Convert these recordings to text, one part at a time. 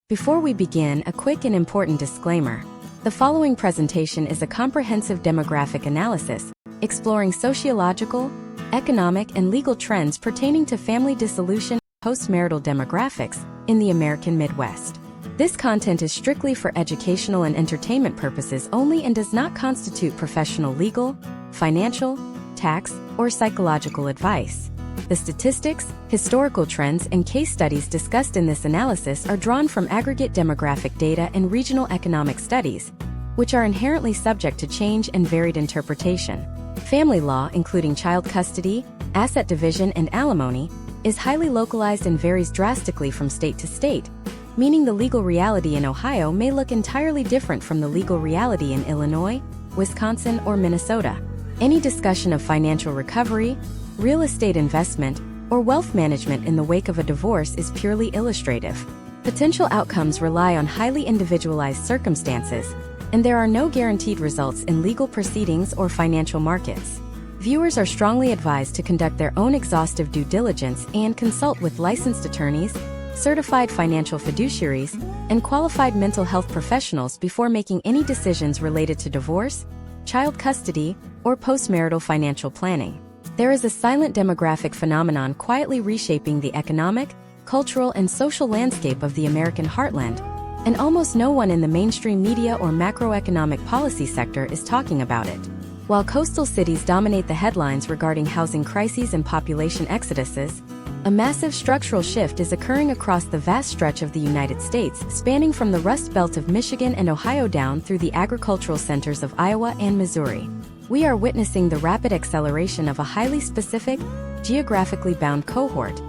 Before we begin, a quick and important disclaimer. The following presentation is a comprehensive demographic analysis, exploring sociological, economic, and legal trends pertaining to family dissolution and post-marital demographics in the American Midwest. This content is strictly for educational and entertainment purposes only and does not constitute professional legal, financial, tax, or psychological advice. The statistics, historical trends, and case studies discussed in this analysis are drawn from aggregate demographic data and regional economic studies, which are inherently subject to change and varied interpretation. Family law, including child custody, asset division, and alimony, is highly localized and varies drastically from state to state, meaning the legal reality in Ohio may look entirely different from the legal reality in Illinois, Wisconsin, or Minnesota. Any discussion of financial recovery, real estate investment, or wealth management in the wake of a divorce is purely illustrative. Potential outcomes rely on highly individualized circumstances, and there are no guaranteed results in legal proceedings or financial markets. Viewers are strongly advised to conduct their own exhaustive due diligence and consult with licensed attorneys, certified financial fiduciaries, and qualified mental health professionals before making any decisions related to divorce, child custody, or postmarital financial planning. There is a silent demographic phenomenon quietly reshaping the economic, cultural, and social landscape of the American heartland, and almost no one in the mainstream media or macroeconomic policy sector is talking about it. While coastal cities dominate the headlines regarding housing crises and population exoduses, a massive structural shift is occurring across the vast stretch of the United States, spanning from the Rust Belt of Michigan and Ohio down through the agricultural centers of Iowa and Missouri. We are witnessing the rapid acceleration of a highly specific, geographically bound cohort,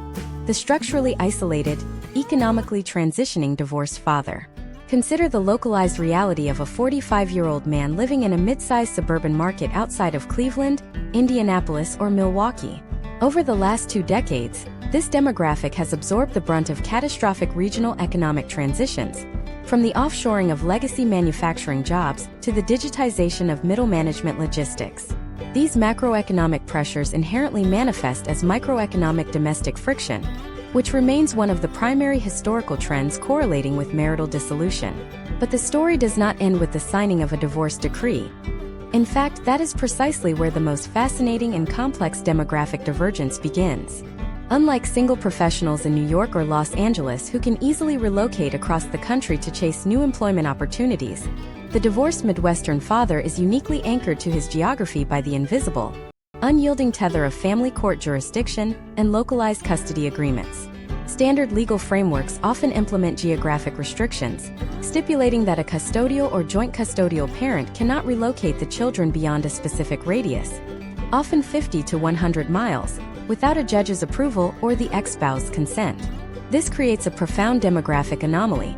the structurally isolated, economically transitioning divorced father. Consider the localized reality of a 45-year-old man living in a mid-sized suburban market outside of Cleveland, Indianapolis, or Milwaukee. Over the last 2 decades, this demographic has absorbed the brunt of catastrophic regional economic transitions, from the offshoring of legacy manufacturing jobs to the digitization of middle management logistics. These macroeconomic pressures inherently manifest as microeconomic domestic friction, which remains one of the primary historical trends correlating with marital dissolution. But the story does not end with the signing of a divorce decree. In fact, that is precisely where the most fascinating and complex demographic divergence begins. Unlike single professionals in New York or Los Angeles who can easily relocate across the country to chase new employment opportunities, the divorced Midwestern father is uniquely anchored to his geography by the invisible, unyielding tether of family court jurisdiction and localized custody agreements. Standard legal frameworks often implement geographic restrictions, stipulating that a custodial or joint custodial parent cannot relocate the children beyond a specific radius, often 50 to 100 miles, without a judge's approval or the ex-spouse's consent. This creates a profound demographic anomaly,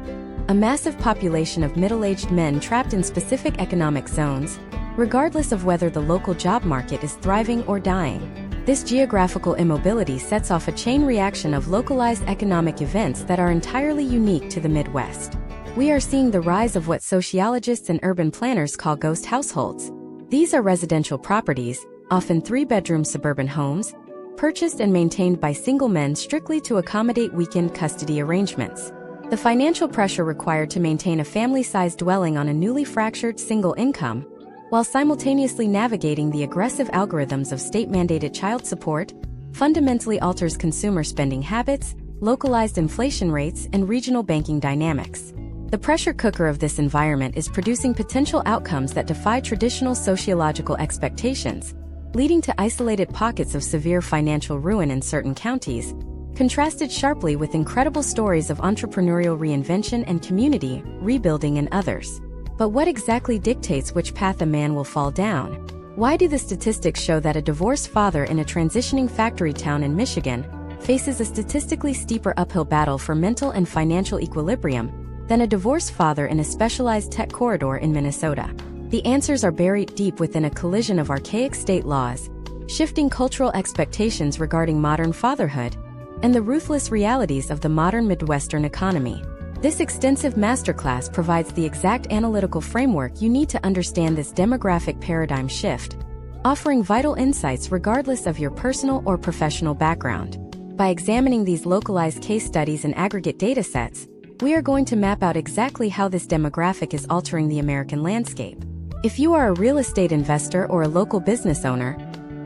a massive population of middle-aged men trapped in specific economic zones, regardless of whether the local job market is thriving or dying. This geographical immobility sets off a chain reaction of localized economic events that are entirely unique to the Midwest. We are seeing the rise of what sociologists and urban planners call ghost households. These are residential properties, often 3-bedroom suburban homes, purchased and maintained by single men strictly to accommodate weekend custody arrangements. The financial pressure required to maintain a family-sized dwelling on a newly fractured single income, while simultaneously navigating the aggressive algorithms of state-mandated child support, fundamentally alters consumer spending habits, localized inflation rates, and regional banking dynamics. The pressure cooker of this environment is producing potential outcomes that defy traditional sociological expectations, leading to isolated pockets of severe financial ruin in certain counties, contrasted sharply with incredible stories of entrepreneurial reinvention and community rebuilding in others. But what exactly dictates which path a man will fall down? Why do the statistics show that a divorced father in a transitioning factory town in Michigan faces a statistically steeper uphill battle for mental and financial equilibrium than a divorced father in a specialized tech corridor in Minnesota? The answers are buried deep within a collision of archaic state laws, shifting cultural expectations regarding modern fatherhood, and the ruthless realities of the modern Midwestern economy. This extensive masterclass provides the exact analytical framework you need to understand this demographic paradigm shift, offering vital insights regardless of your personal or professional background. By examining these localized case studies and aggregate datasets, We are going to map out exactly how this demographic is altering the American landscape. If you are a real estate investor or a local business owner,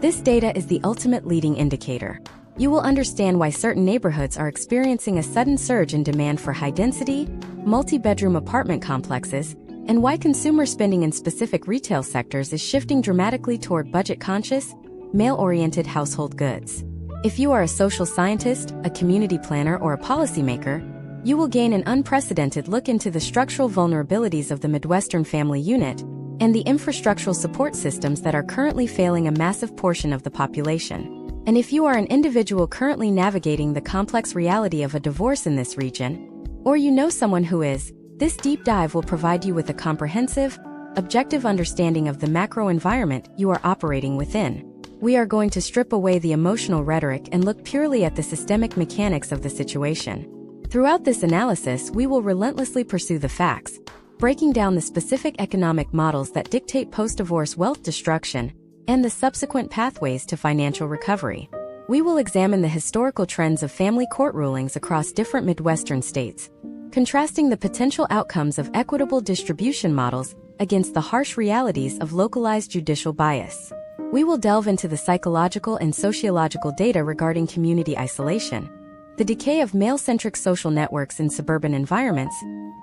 this data is the ultimate leading indicator. You will understand why certain neighborhoods are experiencing a sudden surge in demand for high-density, multi-bedroom apartment complexes, and why consumer spending in specific retail sectors is shifting dramatically toward budget-conscious, male-oriented household goods. If you are a social scientist, a community planner, or a policymaker, you will gain an unprecedented look into the structural vulnerabilities of the Midwestern family unit and the infrastructural support systems that are currently failing a massive portion of the population. And if you are an individual currently navigating the complex reality of a divorce in this region, or you know someone who is, this deep dive will provide you with a comprehensive, objective understanding of the macro environment you are operating within. We are going to strip away the emotional rhetoric and look purely at the systemic mechanics of the situation. Throughout this analysis, we will relentlessly pursue the facts, breaking down the specific economic models that dictate post-divorce wealth destruction and the subsequent pathways to financial recovery. We will examine the historical trends of family court rulings across different Midwestern states, contrasting the potential outcomes of equitable distribution models against the harsh realities of localized judicial bias. We will delve into the psychological and sociological data regarding community isolation, the decay of male-centric social networks in suburban environments,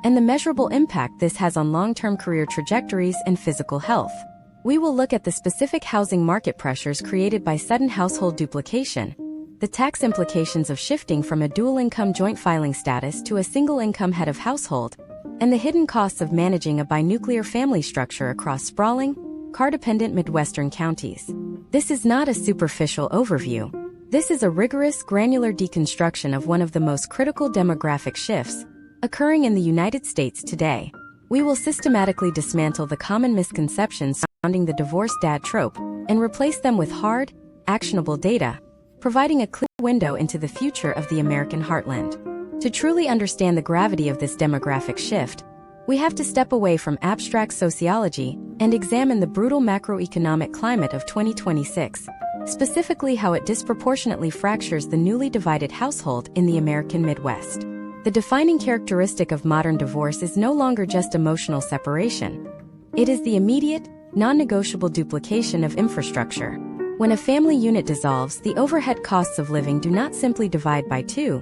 and the measurable impact this has on long-term career trajectories and physical health. We will look at the specific housing market pressures created by sudden household duplication, the tax implications of shifting from a dual-income joint filing status to a single-income head of household, and the hidden costs of managing a binuclear family structure across sprawling, car-dependent Midwestern counties. This is not a superficial overview. This is a rigorous, granular deconstruction of one of the most critical demographic shifts occurring in the United States today. We will systematically dismantle the common misconceptions surrounding the divorced dad trope and replace them with hard, actionable data, providing a clear window into the future of the American heartland. To truly understand the gravity of this demographic shift, we have to step away from abstract sociology and examine the brutal macroeconomic climate of 2026. Specifically how it disproportionately fractures the newly divided household in the American Midwest. The defining characteristic of modern divorce is no longer just emotional separation. It is the immediate, non-negotiable duplication of infrastructure. When a family unit dissolves, the overhead costs of living do not simply divide by 2,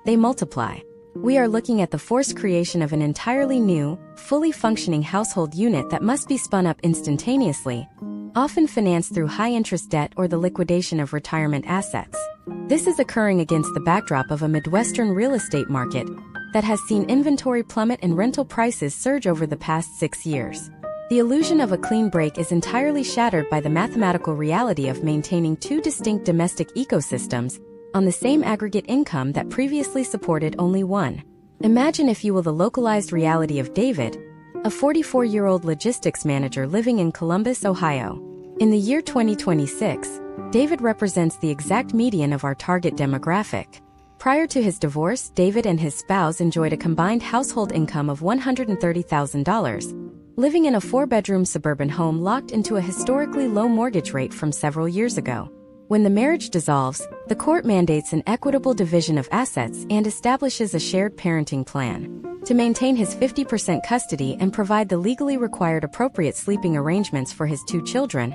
they multiply. We are looking at the forced creation of an entirely new, fully functioning household unit that must be spun up instantaneously, often financed through high-interest debt or the liquidation of retirement assets. This is occurring against the backdrop of a Midwestern real estate market that has seen inventory plummet and rental prices surge over the past 6 years. The illusion of a clean break is entirely shattered by the mathematical reality of maintaining 2 distinct domestic ecosystems on the same aggregate income that previously supported only one. Imagine, if you will, the localized reality of David, a 44-year-old logistics manager living in Columbus, Ohio. In the year 2026, David represents the exact median of our target demographic. Prior to his divorce, David and his spouse enjoyed a combined household income of $130,000, living in a 4-bedroom suburban home locked into a historically low mortgage rate from several years ago. When the marriage dissolves, the court mandates an equitable division of assets and establishes a shared parenting plan to maintain his 50% custody and provide the legally required appropriate sleeping arrangements for his 2 children.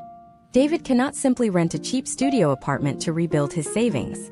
David cannot simply rent a cheap studio apartment to rebuild his savings.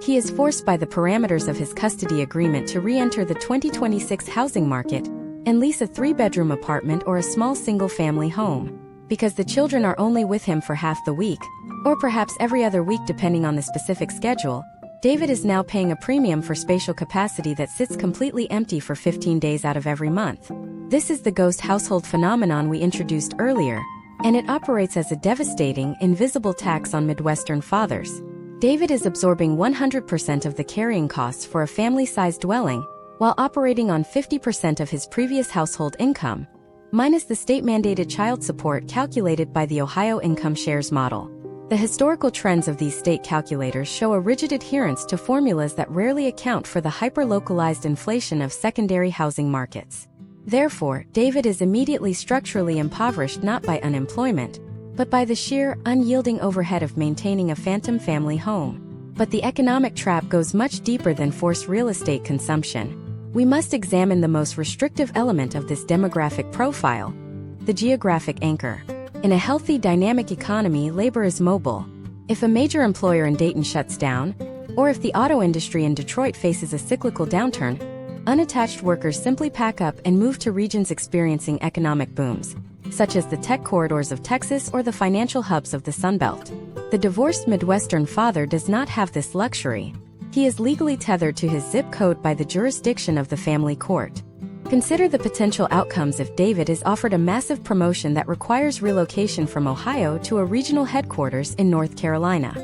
He is forced by the parameters of his custody agreement to re-enter the 2026 housing market and lease a 3-bedroom apartment or a small single-family home. Because the children are only with him for half the week, or perhaps every other week depending on the specific schedule, David is now paying a premium for spatial capacity that sits completely empty for 15 days out of every month. This is the ghost household phenomenon we introduced earlier, and it operates as a devastating, invisible tax on Midwestern fathers. David is absorbing 100% of the carrying costs for a family-sized dwelling, while operating on 50% of his previous household income, minus the state-mandated child support calculated by the Ohio Income Shares model. The historical trends of these state calculators show a rigid adherence to formulas that rarely account for the hyper-localized inflation of secondary housing markets. Therefore, David is immediately structurally impoverished not by unemployment, but by the sheer, unyielding overhead of maintaining a phantom family home. But the economic trap goes much deeper than forced real estate consumption. we must examine the most restrictive element of this demographic profile: the geographic anchor. In a healthy, dynamic economy, labor is mobile. If a major employer in Dayton shuts down, or if the auto industry in Detroit faces a cyclical downturn, unattached workers simply pack up and move to regions experiencing economic booms, such as the tech corridors of Texas or the financial hubs of the Sun Belt. The divorced Midwestern father does not have this luxury. He is legally tethered to his zip code by the jurisdiction of the family court. Consider the potential outcomes if David is offered a massive promotion that requires relocation from Ohio to a regional headquarters in North Carolina.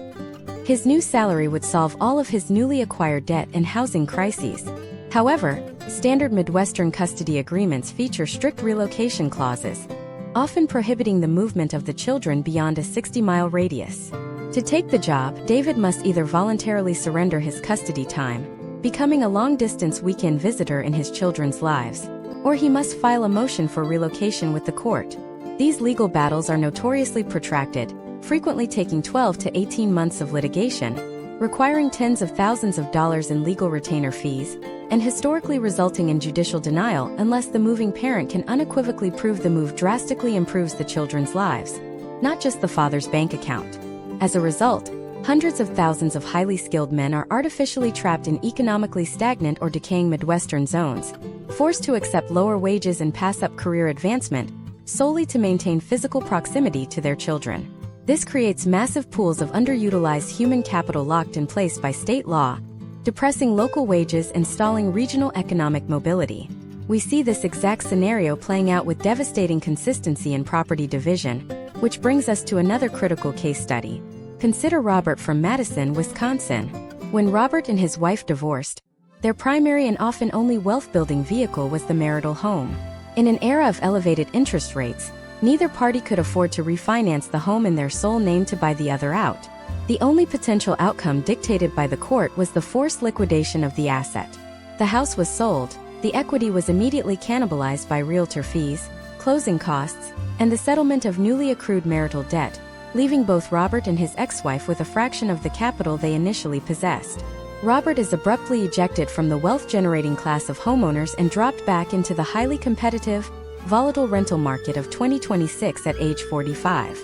His new salary would solve all of his newly acquired debt and housing crises. However, standard Midwestern custody agreements feature strict relocation clauses, often prohibiting the movement of the children beyond a 60-mile radius. To take the job, David must either voluntarily surrender his custody time, becoming a long-distance weekend visitor in his children's lives, or he must file a motion for relocation with the court. These legal battles are notoriously protracted, frequently taking 12 to 18 months of litigation, requiring tens of thousands of dollars in legal retainer fees, and historically resulting in judicial denial unless the moving parent can unequivocally prove the move drastically improves the children's lives, not just the father's bank account. As a result, hundreds of thousands of highly skilled men are artificially trapped in economically stagnant or decaying Midwestern zones, forced to accept lower wages and pass up career advancement, solely to maintain physical proximity to their children. This creates massive pools of underutilized human capital locked in place by state law, depressing local wages and stalling regional economic mobility. We see this exact scenario playing out with devastating consistency in property division, which brings us to another critical case study. Consider Robert from Madison, Wisconsin. When Robert and his wife divorced, their primary and often only wealth-building vehicle was the marital home. In an era of elevated interest rates, neither party could afford to refinance the home in their sole name to buy the other out. The only potential outcome dictated by the court was the forced liquidation of the asset. The house was sold, the equity was immediately cannibalized by realtor fees, closing costs, and the settlement of newly accrued marital debt, leaving both Robert and his ex-wife with a fraction of the capital they initially possessed. Robert is abruptly ejected from the wealth-generating class of homeowners and dropped back into the highly competitive, volatile rental market of 2026 at age 45.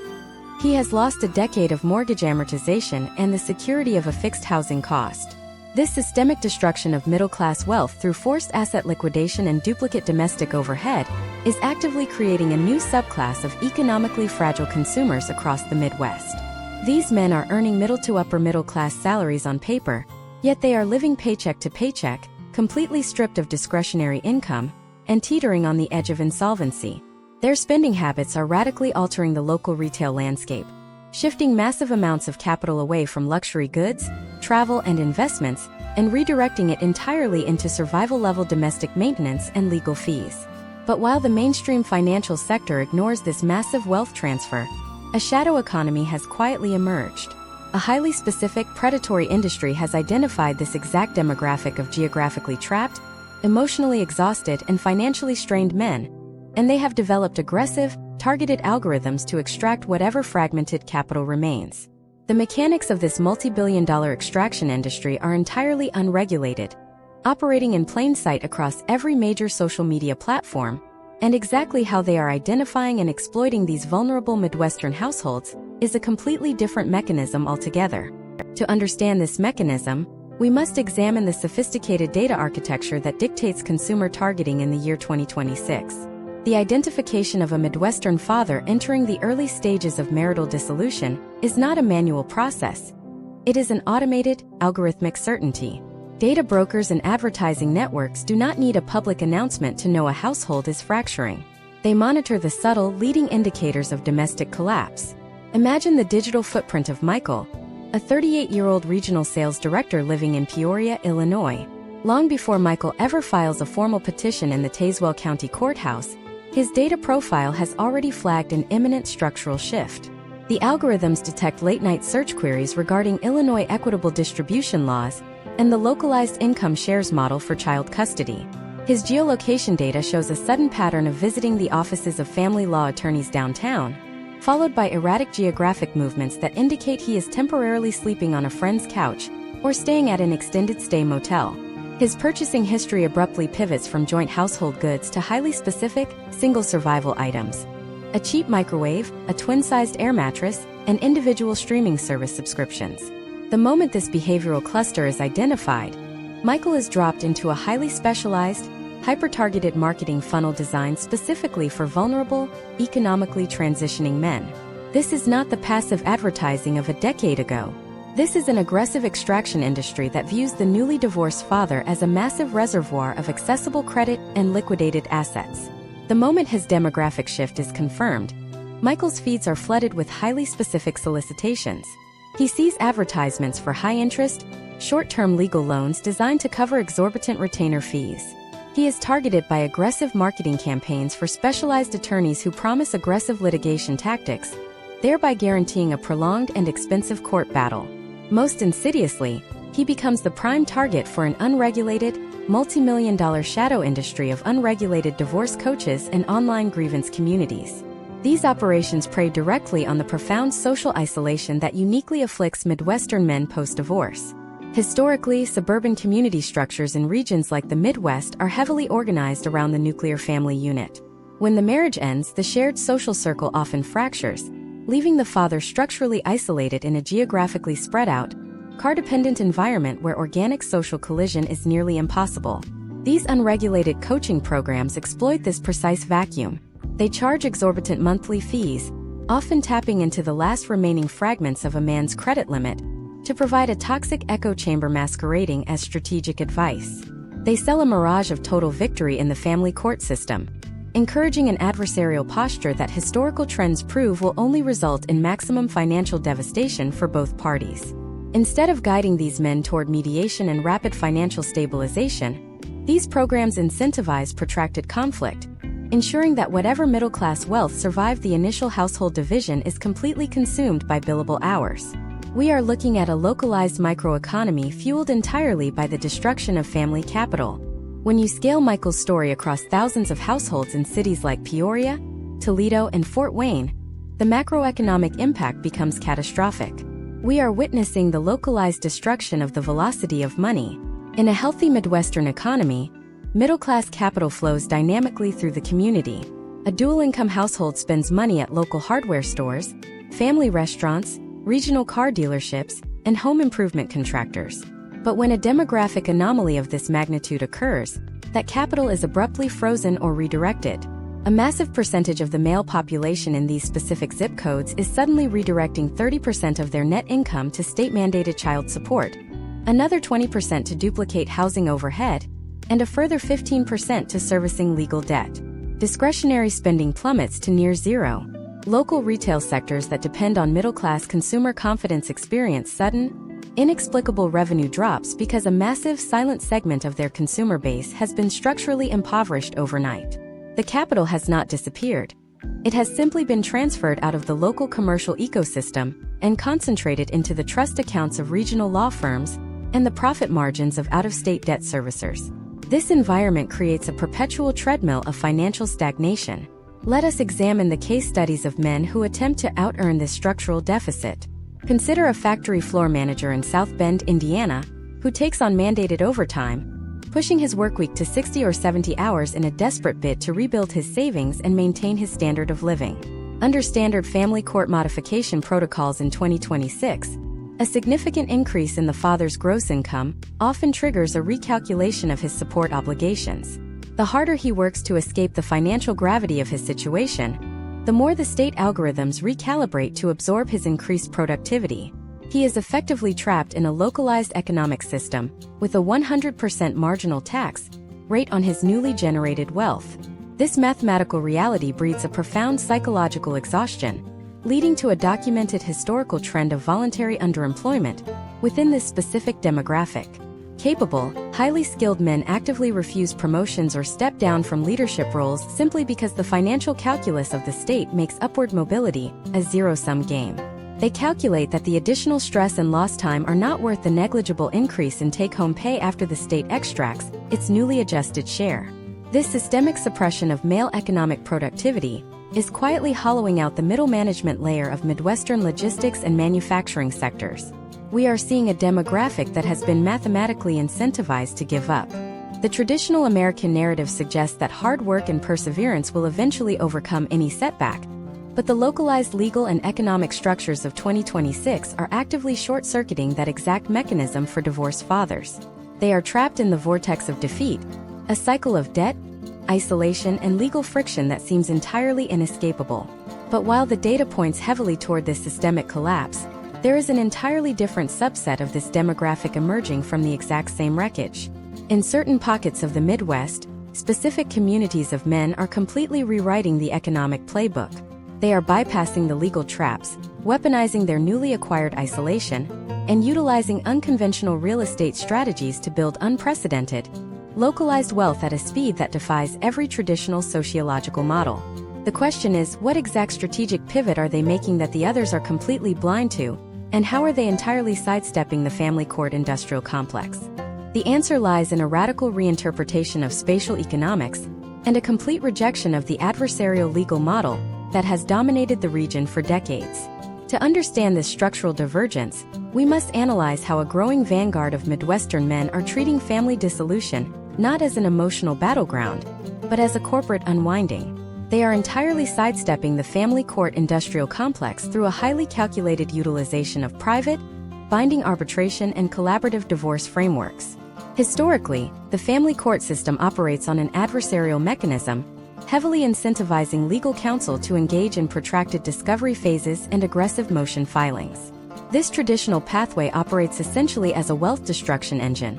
He has lost a decade of mortgage amortization and the security of a fixed housing cost. This systemic destruction of middle-class wealth through forced asset liquidation and duplicate domestic overhead is actively creating a new subclass of economically fragile consumers across the Midwest. These men are earning middle to upper middle-class salaries on paper, yet they are living paycheck to paycheck, completely stripped of discretionary income, and teetering on the edge of insolvency. Their spending habits are radically altering the local retail landscape, shifting massive amounts of capital away from luxury goods, travel, and investments, and redirecting it entirely into survival-level domestic maintenance and legal fees. But while the mainstream financial sector ignores this massive wealth transfer, a shadow economy has quietly emerged. A highly specific, predatory industry has identified this exact demographic of geographically trapped, emotionally exhausted, and financially strained men, and they have developed aggressive, targeted algorithms to extract whatever fragmented capital remains. The mechanics of this multi-billion-dollar extraction industry are entirely unregulated, operating in plain sight across every major social media platform, and exactly how they are identifying and exploiting these vulnerable Midwestern households is a completely different mechanism altogether. To understand this mechanism, we must examine the sophisticated data architecture that dictates consumer targeting in the year 2026. The identification of a Midwestern father entering the early stages of marital dissolution is not a manual process. It is an automated, algorithmic certainty. Data brokers and advertising networks do not need a public announcement to know a household is fracturing. They monitor the subtle, leading indicators of domestic collapse. Imagine the digital footprint of Michael, a 38-year-old regional sales director living in Peoria, Illinois. Long before Michael ever files a formal petition in the Tazewell County Courthouse, his data profile has already flagged an imminent structural shift. The algorithms detect late-night search queries regarding Illinois equitable distribution laws and the localized income shares model for child custody. His geolocation data shows a sudden pattern of visiting the offices of family law attorneys downtown, followed by erratic geographic movements that indicate he is temporarily sleeping on a friend's couch or staying at an extended stay motel. His purchasing history abruptly pivots from joint household goods to highly specific, single survival items. A cheap microwave, a twin-sized air mattress, and individual streaming service subscriptions. The moment this behavioral cluster is identified, Michael is dropped into a highly specialized, hyper-targeted marketing funnel designed specifically for vulnerable, economically transitioning men. This is not the passive advertising of a decade ago. This is an aggressive extraction industry that views the newly divorced father as a massive reservoir of accessible credit and liquidated assets. The moment his demographic shift is confirmed, Michael's feeds are flooded with highly specific solicitations. He sees advertisements for high-interest, short-term legal loans designed to cover exorbitant retainer fees. He is targeted by aggressive marketing campaigns for specialized attorneys who promise aggressive litigation tactics, thereby guaranteeing a prolonged and expensive court battle. Most insidiously, he becomes the prime target for an unregulated, multi-million-dollar shadow industry of unregulated divorce coaches and online grievance communities. These operations prey directly on the profound social isolation that uniquely afflicts Midwestern men post-divorce. Historically, suburban community structures in regions like the Midwest are heavily organized around the nuclear family unit. When the marriage ends, the shared social circle often fractures, leaving the father structurally isolated in a geographically spread out, car-dependent environment where organic social collision is nearly impossible. These unregulated coaching programs exploit this precise vacuum. They charge exorbitant monthly fees, often tapping into the last remaining fragments of a man's credit limit, to provide a toxic echo chamber masquerading as strategic advice. They sell a mirage of total victory in the family court system, encouraging an adversarial posture that historical trends prove will only result in maximum financial devastation for both parties. Instead of guiding these men toward mediation and rapid financial stabilization, these programs incentivize protracted conflict, ensuring that whatever middle-class wealth survived the initial household division is completely consumed by billable hours. We are looking at a localized microeconomy fueled entirely by the destruction of family capital. When you scale Michael's story across thousands of households in cities like Peoria, Toledo, and Fort Wayne, the macroeconomic impact becomes catastrophic. We are witnessing the localized destruction of the velocity of money. In a healthy Midwestern economy, middle-class capital flows dynamically through the community. A dual-income household spends money at local hardware stores, family restaurants, regional car dealerships, and home improvement contractors. But when a demographic anomaly of this magnitude occurs, that capital is abruptly frozen or redirected. A massive percentage of the male population in these specific zip codes is suddenly redirecting 30% of their net income to state-mandated child support, another 20% to duplicate housing overhead, and a further 15% to servicing legal debt. Discretionary spending plummets to near zero. Local retail sectors that depend on middle-class consumer confidence experience sudden, inexplicable revenue drops because a massive silent segment of their consumer base has been structurally impoverished overnight. The capital has not disappeared. It has simply been transferred out of the local commercial ecosystem and concentrated into the trust accounts of regional law firms and the profit margins of out-of-state debt servicers. This environment creates a perpetual treadmill of financial stagnation. Let us examine the case studies of men who attempt to out-earn this structural deficit. Consider a factory floor manager in South Bend, Indiana, who takes on mandated overtime, pushing his workweek to 60 or 70 hours in a desperate bid to rebuild his savings and maintain his standard of living. Under standard family court modification protocols in 2026, a significant increase in the father's gross income often triggers a recalculation of his support obligations. The harder he works to escape the financial gravity of his situation, the more the state algorithms recalibrate to absorb his increased productivity. He is effectively trapped in a localized economic system, with a 100% marginal tax rate on his newly generated wealth. This mathematical reality breeds a profound psychological exhaustion, leading to a documented historical trend of voluntary underemployment within this specific demographic. Capable, highly skilled men actively refuse promotions or step down from leadership roles simply because the financial calculus of the state makes upward mobility a zero-sum game. They calculate that the additional stress and lost time are not worth the negligible increase in take-home pay after the state extracts its newly adjusted share. This systemic suppression of male economic productivity is quietly hollowing out the middle management layer of Midwestern logistics and manufacturing sectors. we are seeing a demographic that has been mathematically incentivized to give up. The traditional American narrative suggests that hard work and perseverance will eventually overcome any setback, but the localized legal and economic structures of 2026 are actively short-circuiting that exact mechanism for divorced fathers. They are trapped in the vortex of defeat, a cycle of debt, isolation, and legal friction that seems entirely inescapable. But while the data points heavily toward this systemic collapse, there is an entirely different subset of this demographic emerging from the exact same wreckage. In certain pockets of the Midwest, specific communities of men are completely rewriting the economic playbook. They are bypassing the legal traps, weaponizing their newly acquired isolation, and utilizing unconventional real estate strategies to build unprecedented, localized wealth at a speed that defies every traditional sociological model. The question is, what exact strategic pivot are they making that the others are completely blind to, and how are they entirely sidestepping the family court industrial complex? The answer lies in a radical reinterpretation of spatial economics and a complete rejection of the adversarial legal model that has dominated the region for decades. To understand this structural divergence, we must analyze how a growing vanguard of Midwestern men are treating family dissolution not as an emotional battleground, but as a corporate unwinding. They are entirely sidestepping the family court industrial complex through a highly calculated utilization of private, binding arbitration and collaborative divorce frameworks. Historically, the family court system operates on an adversarial mechanism, heavily incentivizing legal counsel to engage in protracted discovery phases and aggressive motion filings. This traditional pathway operates essentially as a wealth destruction engine,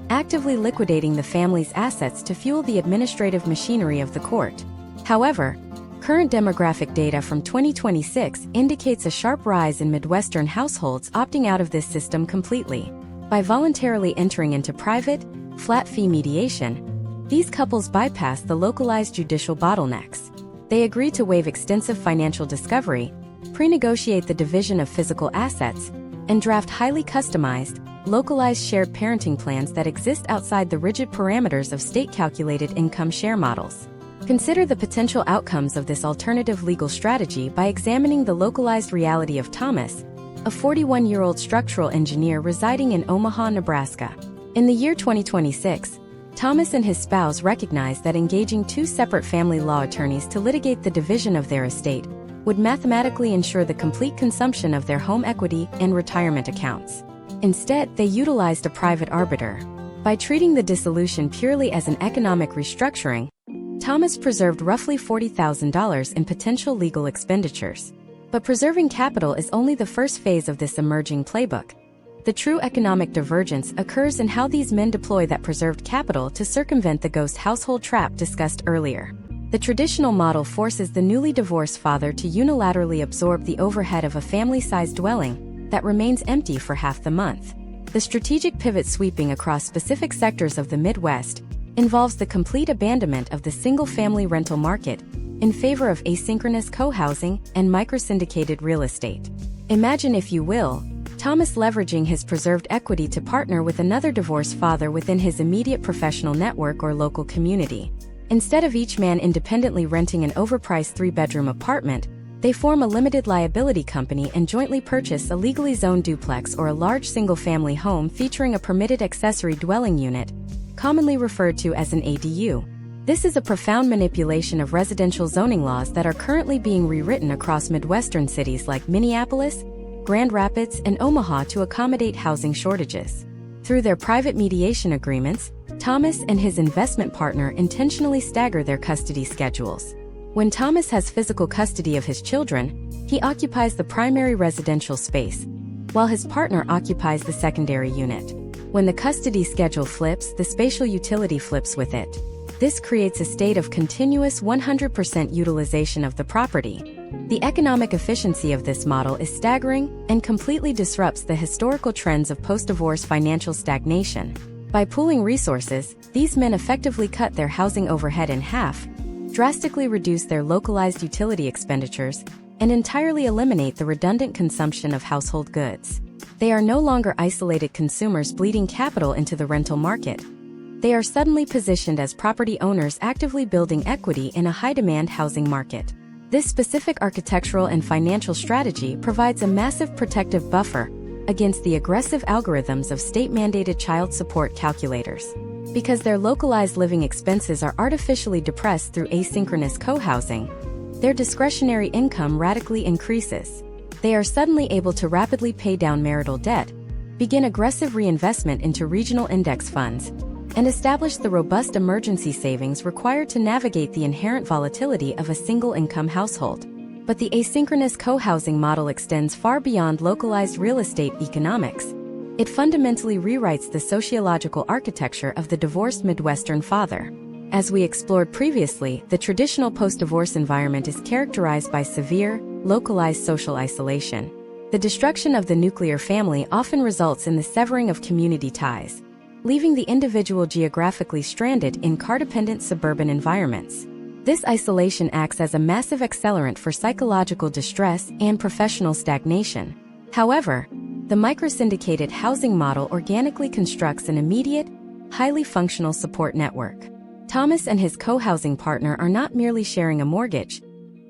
actively liquidating the family's assets to fuel the administrative machinery of the court. However, current demographic data from 2026 indicates a sharp rise in Midwestern households opting out of this system completely. By voluntarily entering into private, flat-fee mediation, these couples bypass the localized judicial bottlenecks. They agree to waive extensive financial discovery, pre-negotiate the division of physical assets, and draft highly customized, localized shared parenting plans that exist outside the rigid parameters of state-calculated income share models. Consider the potential outcomes of this alternative legal strategy by examining the localized reality of Thomas, a 41-year-old structural engineer residing in Omaha, Nebraska. In the year 2026, Thomas and his spouse recognized that engaging two separate family law attorneys to litigate the division of their estate would mathematically ensure the complete consumption of their home equity and retirement accounts. Instead, they utilized a private arbiter. By treating the dissolution purely as an economic restructuring, Thomas preserved roughly $40,000 in potential legal expenditures. But preserving capital is only the first phase of this emerging playbook. The true economic divergence occurs in how these men deploy that preserved capital to circumvent the ghost household trap discussed earlier. The traditional model forces the newly divorced father to unilaterally absorb the overhead of a family-sized dwelling that remains empty for half the month. The strategic pivot sweeping across specific sectors of the Midwest involves the complete abandonment of the single-family rental market in favor of asynchronous co-housing and microsyndicated real estate. Imagine, if you will, Thomas leveraging his preserved equity to partner with another divorced father within his immediate professional network or local community. Instead of each man independently renting an overpriced 3-bedroom apartment, they form a limited liability company and jointly purchase a legally zoned duplex or a large single-family home featuring a permitted accessory dwelling unit, commonly referred to as an ADU. This is a profound manipulation of residential zoning laws that are currently being rewritten across Midwestern cities like Minneapolis, Grand Rapids, and Omaha to accommodate housing shortages. Through their private mediation agreements, Thomas and his investment partner intentionally stagger their custody schedules. When Thomas has physical custody of his children, he occupies the primary residential space, while his partner occupies the secondary unit. When the custody schedule flips, the spatial utility flips with it. This creates a state of continuous 100% utilization of the property. The economic efficiency of this model is staggering and completely disrupts the historical trends of post-divorce financial stagnation. By pooling resources, these men effectively cut their housing overhead in half, drastically reduce their localized utility expenditures, and entirely eliminate the redundant consumption of household goods. They are no longer isolated consumers bleeding capital into the rental market. They are suddenly positioned as property owners actively building equity in a high-demand housing market. This specific architectural and financial strategy provides a massive protective buffer against the aggressive algorithms of state-mandated child support calculators. Because their localized living expenses are artificially depressed through asynchronous co-housing, their discretionary income radically increases. They are suddenly able to rapidly pay down marital debt, begin aggressive reinvestment into regional index funds, and establish the robust emergency savings required to navigate the inherent volatility of a single-income household. But the asynchronous co-housing model extends far beyond localized real estate economics. It fundamentally rewrites the sociological architecture of the divorced Midwestern father. As we explored previously, the traditional post-divorce environment is characterized by severe, localized social isolation. The destruction of the nuclear family often results in the severing of community ties, leaving the individual geographically stranded in car-dependent suburban environments. This isolation acts as a massive accelerant for psychological distress and professional stagnation. However, the microsyndicated housing model organically constructs an immediate, highly functional support network. Thomas and his co-housing partner are not merely sharing a mortgage,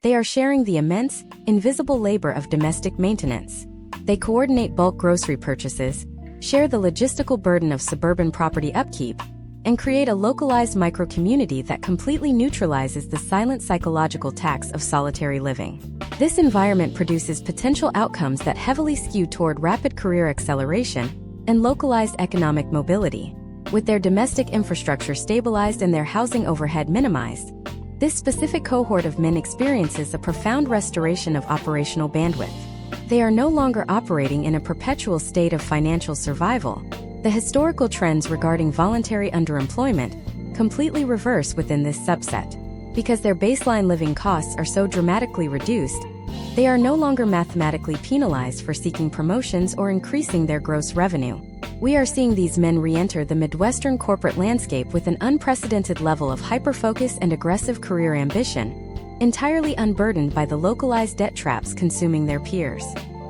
they are sharing the immense, invisible labor of domestic maintenance. They coordinate bulk grocery purchases, share the logistical burden of suburban property upkeep, and create a localized micro-community that completely neutralizes the silent psychological tax of solitary living. This environment produces potential outcomes that heavily skew toward rapid career acceleration and localized economic mobility. With their domestic infrastructure stabilized and their housing overhead minimized, this specific cohort of men experiences a profound restoration of operational bandwidth. They are no longer operating in a perpetual state of financial survival. The historical trends regarding voluntary underemployment completely reverse within this subset. Because their baseline living costs are so dramatically reduced, they are no longer mathematically penalized for seeking promotions or increasing their gross revenue. We are seeing these men re-enter the Midwestern corporate landscape with an unprecedented level of hyper-focus and aggressive career ambition, entirely unburdened by the localized debt traps consuming their peers.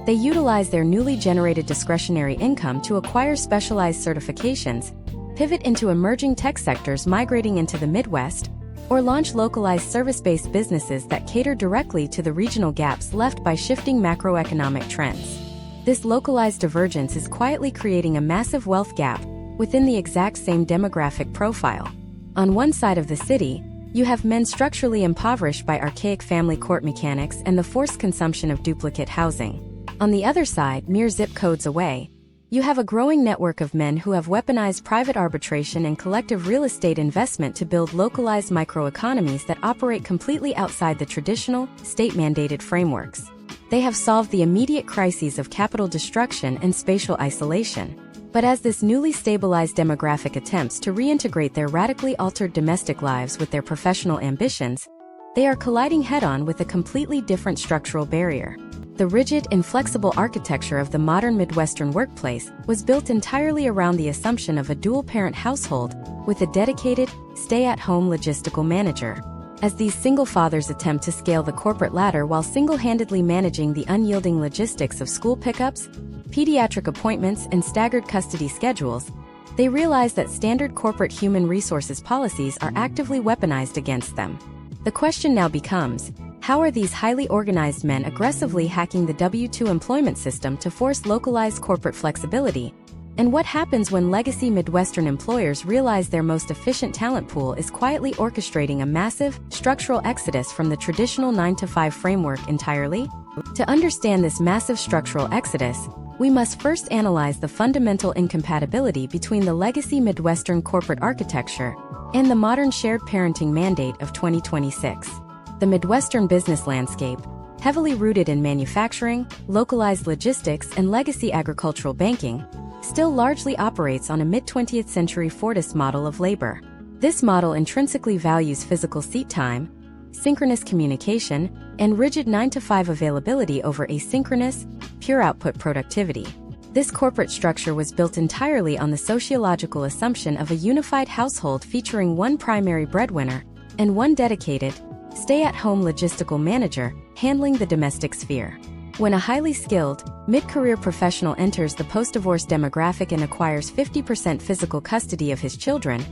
They utilize their newly generated discretionary income to acquire specialized certifications, pivot into emerging tech sectors migrating into the Midwest, or launch localized service-based businesses that cater directly to the regional gaps left by shifting macroeconomic trends. This localized divergence is quietly creating a massive wealth gap within the exact same demographic profile. On one side of the city, you have men structurally impoverished by archaic family court mechanics and the forced consumption of duplicate housing. On the other side, mere zip codes away, you have a growing network of men who have weaponized private arbitration and collective real estate investment to build localized microeconomies that operate completely outside the traditional, state-mandated frameworks. They have solved the immediate crises of capital destruction and spatial isolation. But as this newly stabilized demographic attempts to reintegrate their radically altered domestic lives with their professional ambitions, they are colliding head-on with a completely different structural barrier. The rigid, inflexible architecture of the modern Midwestern workplace was built entirely around the assumption of a dual-parent household with a dedicated, stay-at-home logistical manager. As these single fathers attempt to scale the corporate ladder while single-handedly managing the unyielding logistics of school pickups, pediatric appointments, and staggered custody schedules, they realize that standard corporate human resources policies are actively weaponized against them. The question now becomes, how are these highly organized men aggressively hacking the W-2 employment system to force localized corporate flexibility? And what happens when legacy Midwestern employers realize their most efficient talent pool is quietly orchestrating a massive, structural exodus from the traditional 9-to-5 framework entirely? To understand this massive structural exodus, we must first analyze the fundamental incompatibility between the legacy Midwestern corporate architecture and the modern shared parenting mandate of 2026. The Midwestern business landscape, heavily rooted in manufacturing, localized logistics, and legacy agricultural banking, still largely operates on a mid-20th century Fordist model of labor. This model intrinsically values physical seat time, synchronous communication, and rigid 9-to-5 availability over asynchronous, pure output productivity. This corporate structure was built entirely on the sociological assumption of a unified household featuring one primary breadwinner and one dedicated, stay-at-home logistical manager handling the domestic sphere. When a highly skilled, mid-career professional enters the post-divorce demographic and acquires 50% physical custody of his children,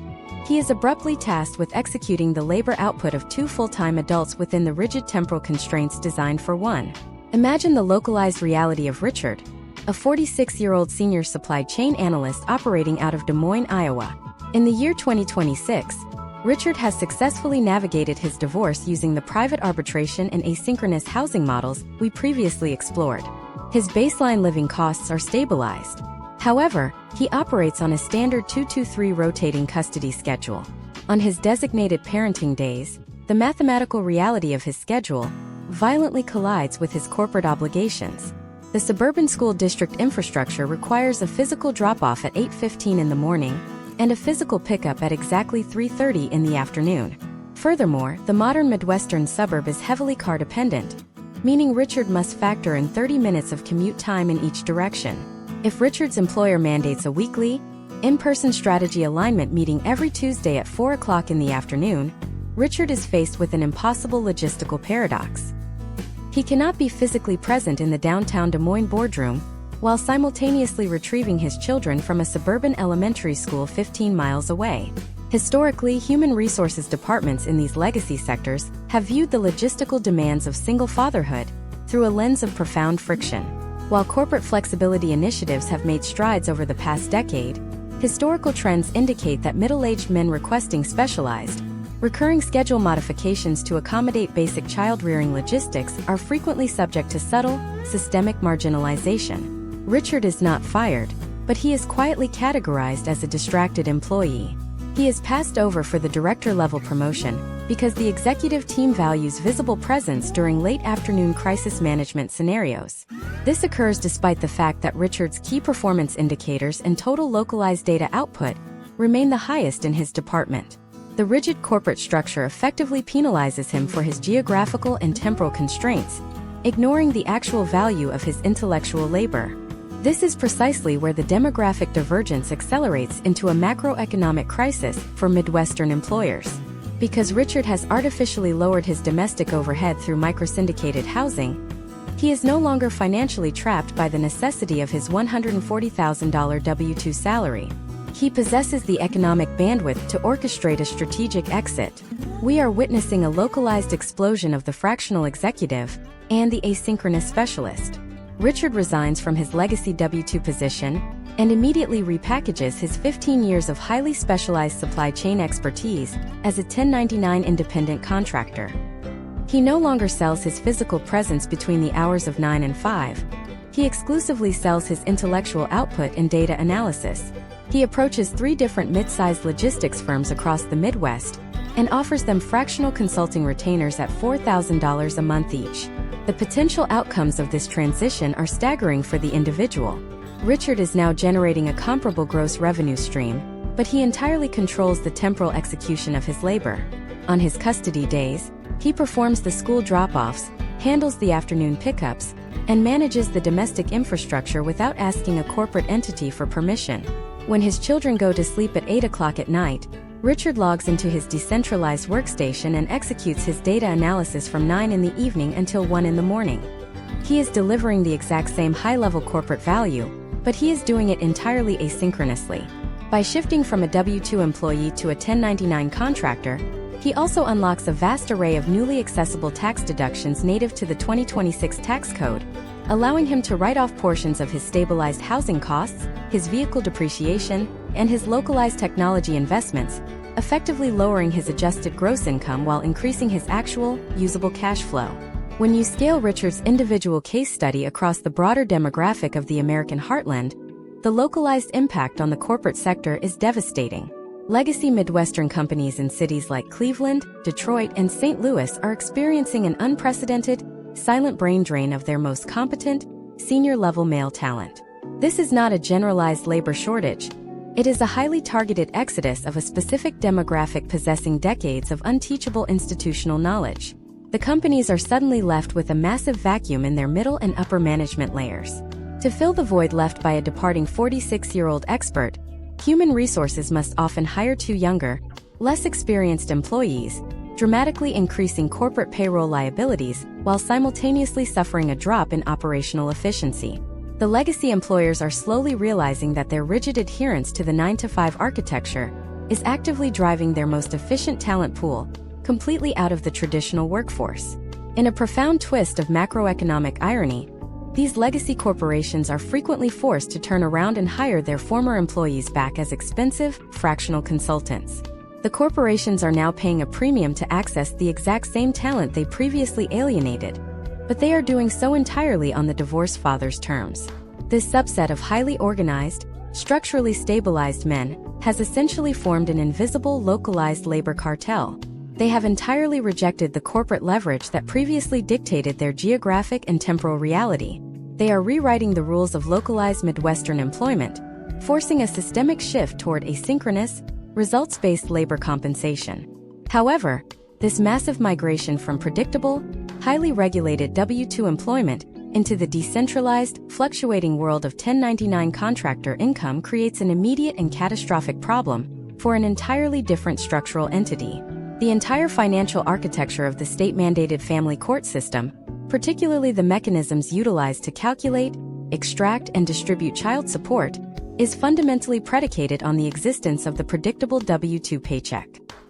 he is abruptly tasked with executing the labor output of two full-time adults within the rigid temporal constraints designed for one. Imagine the localized reality of Richard, a 46-year-old senior supply chain analyst operating out of Des Moines, Iowa. In the year 2026, Richard has successfully navigated his divorce using the private arbitration and asynchronous housing models we previously explored. His baseline living costs are stabilized. However, he operates on a standard 2-2-3 rotating custody schedule. On his designated parenting days, the mathematical reality of his schedule violently collides with his corporate obligations. The suburban school district infrastructure requires a physical drop-off at 8:15 in the morning and a physical pickup at exactly 3:30 in the afternoon. Furthermore, the modern Midwestern suburb is heavily car-dependent, meaning Richard must factor in 30 minutes of commute time in each direction. If Richard's employer mandates a weekly, in-person strategy alignment meeting every Tuesday at 4 o'clock in the afternoon, Richard is faced with an impossible logistical paradox. He cannot be physically present in the downtown Des Moines boardroom while simultaneously retrieving his children from a suburban elementary school 15 miles away. Historically, human resources departments in these legacy sectors have viewed the logistical demands of single fatherhood through a lens of profound friction. While corporate flexibility initiatives have made strides over the past decade, historical trends indicate that middle-aged men requesting specialized, recurring schedule modifications to accommodate basic child-rearing logistics are frequently subject to subtle, systemic marginalization. Richard is not fired, but he is quietly categorized as a distracted employee. He is passed over for the director-level promotion because the executive team values visible presence during late afternoon crisis management scenarios. This occurs despite the fact that Richard's key performance indicators and total localized data output remain the highest in his department. The rigid corporate structure effectively penalizes him for his geographical and temporal constraints, ignoring the actual value of his intellectual labor. This is precisely where the demographic divergence accelerates into a macroeconomic crisis for Midwestern employers. Because Richard has artificially lowered his domestic overhead through microsyndicated housing, he is no longer financially trapped by the necessity of his $140,000 W-2 salary. He possesses the economic bandwidth to orchestrate a strategic exit. We are witnessing a localized explosion of the fractional executive and the asynchronous specialist. Richard resigns from his legacy W-2 position and immediately repackages his 15 years of highly specialized supply chain expertise as a 1099 independent contractor. He no longer sells his physical presence between the hours of 9 and 5. He exclusively sells his intellectual output and data analysis. He approaches 3 different mid-sized logistics firms across the Midwest and offers them fractional consulting retainers at $4,000 a month each. The potential outcomes of this transition are staggering for the individual. Richard is now generating a comparable gross revenue stream, but he entirely controls the temporal execution of his labor. On his custody days, he performs the school drop-offs, handles the afternoon pickups, and manages the domestic infrastructure without asking a corporate entity for permission. When his children go to sleep at 8 o'clock at night, Richard logs into his decentralized workstation and executes his data analysis from 9 in the evening until 1 in the morning. He is delivering the exact same high-level corporate value, but he is doing it entirely asynchronously. By shifting from a W-2 employee to a 1099 contractor, he also unlocks a vast array of newly accessible tax deductions native to the 2026 tax code, allowing him to write off portions of his stabilized housing costs, his vehicle depreciation, and his localized technology investments, effectively lowering his adjusted gross income while increasing his actual, usable cash flow. When you scale Richard's individual case study across the broader demographic of the American heartland, the localized impact on the corporate sector is devastating. Legacy Midwestern companies in cities like Cleveland, Detroit, and St. Louis are experiencing an unprecedented, silent brain drain of their most competent, senior-level male talent. This is not a generalized labor shortage. It is a highly targeted exodus of a specific demographic possessing decades of unteachable institutional knowledge. The companies are suddenly left with a massive vacuum in their middle and upper management layers. To fill the void left by a departing 46-year-old expert, human resources must often hire 2 younger, less experienced employees, dramatically increasing corporate payroll liabilities while simultaneously suffering a drop in operational efficiency. The legacy employers are slowly realizing that their rigid adherence to the 9-to-5 architecture is actively driving their most efficient talent pool completely out of the traditional workforce. In a profound twist of macroeconomic irony, these legacy corporations are frequently forced to turn around and hire their former employees back as expensive, fractional consultants. The corporations are now paying a premium to access the exact same talent they previously alienated, but they are doing so entirely on the divorced father's terms. This subset of highly organized, structurally stabilized men has essentially formed an invisible, localized labor cartel. They have entirely rejected the corporate leverage that previously dictated their geographic and temporal reality. They are rewriting the rules of localized Midwestern employment, forcing a systemic shift toward asynchronous, results-based labor compensation. However, this massive migration from predictable, highly regulated W-2 employment into the decentralized, fluctuating world of 1099 contractor income creates an immediate and catastrophic problem for an entirely different structural entity. The entire financial architecture of the state-mandated family court system, particularly the mechanisms utilized to calculate, extract, and distribute child support, is fundamentally predicated on the existence of the predictable W-2 paycheck.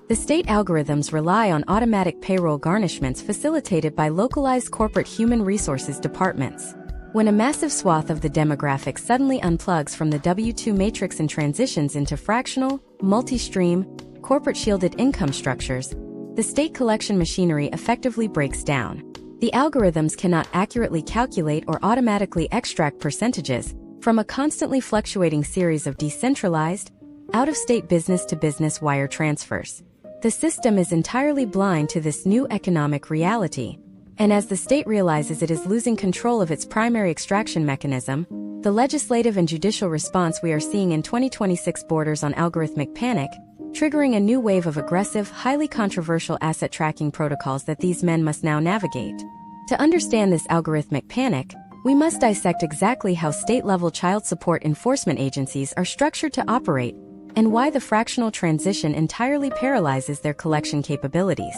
The state algorithms rely on automatic payroll garnishments facilitated by localized corporate human resources departments. When a massive swath of the demographic suddenly unplugs from the W-2 matrix and transitions into fractional, multi-stream, corporate-shielded income structures, the state collection machinery effectively breaks down. The algorithms cannot accurately calculate or automatically extract percentages from a constantly fluctuating series of decentralized, out-of-state business-to-business wire transfers. The system is entirely blind to this new economic reality, and as the state realizes it is losing control of its primary extraction mechanism, the legislative and judicial response we are seeing in 2026 borders on algorithmic panic, triggering a new wave of aggressive, highly controversial asset tracking protocols that these men must now navigate. To understand this algorithmic panic, we must dissect exactly how state-level child support enforcement agencies are structured to operate, and why the fractional transition entirely paralyzes their collection capabilities.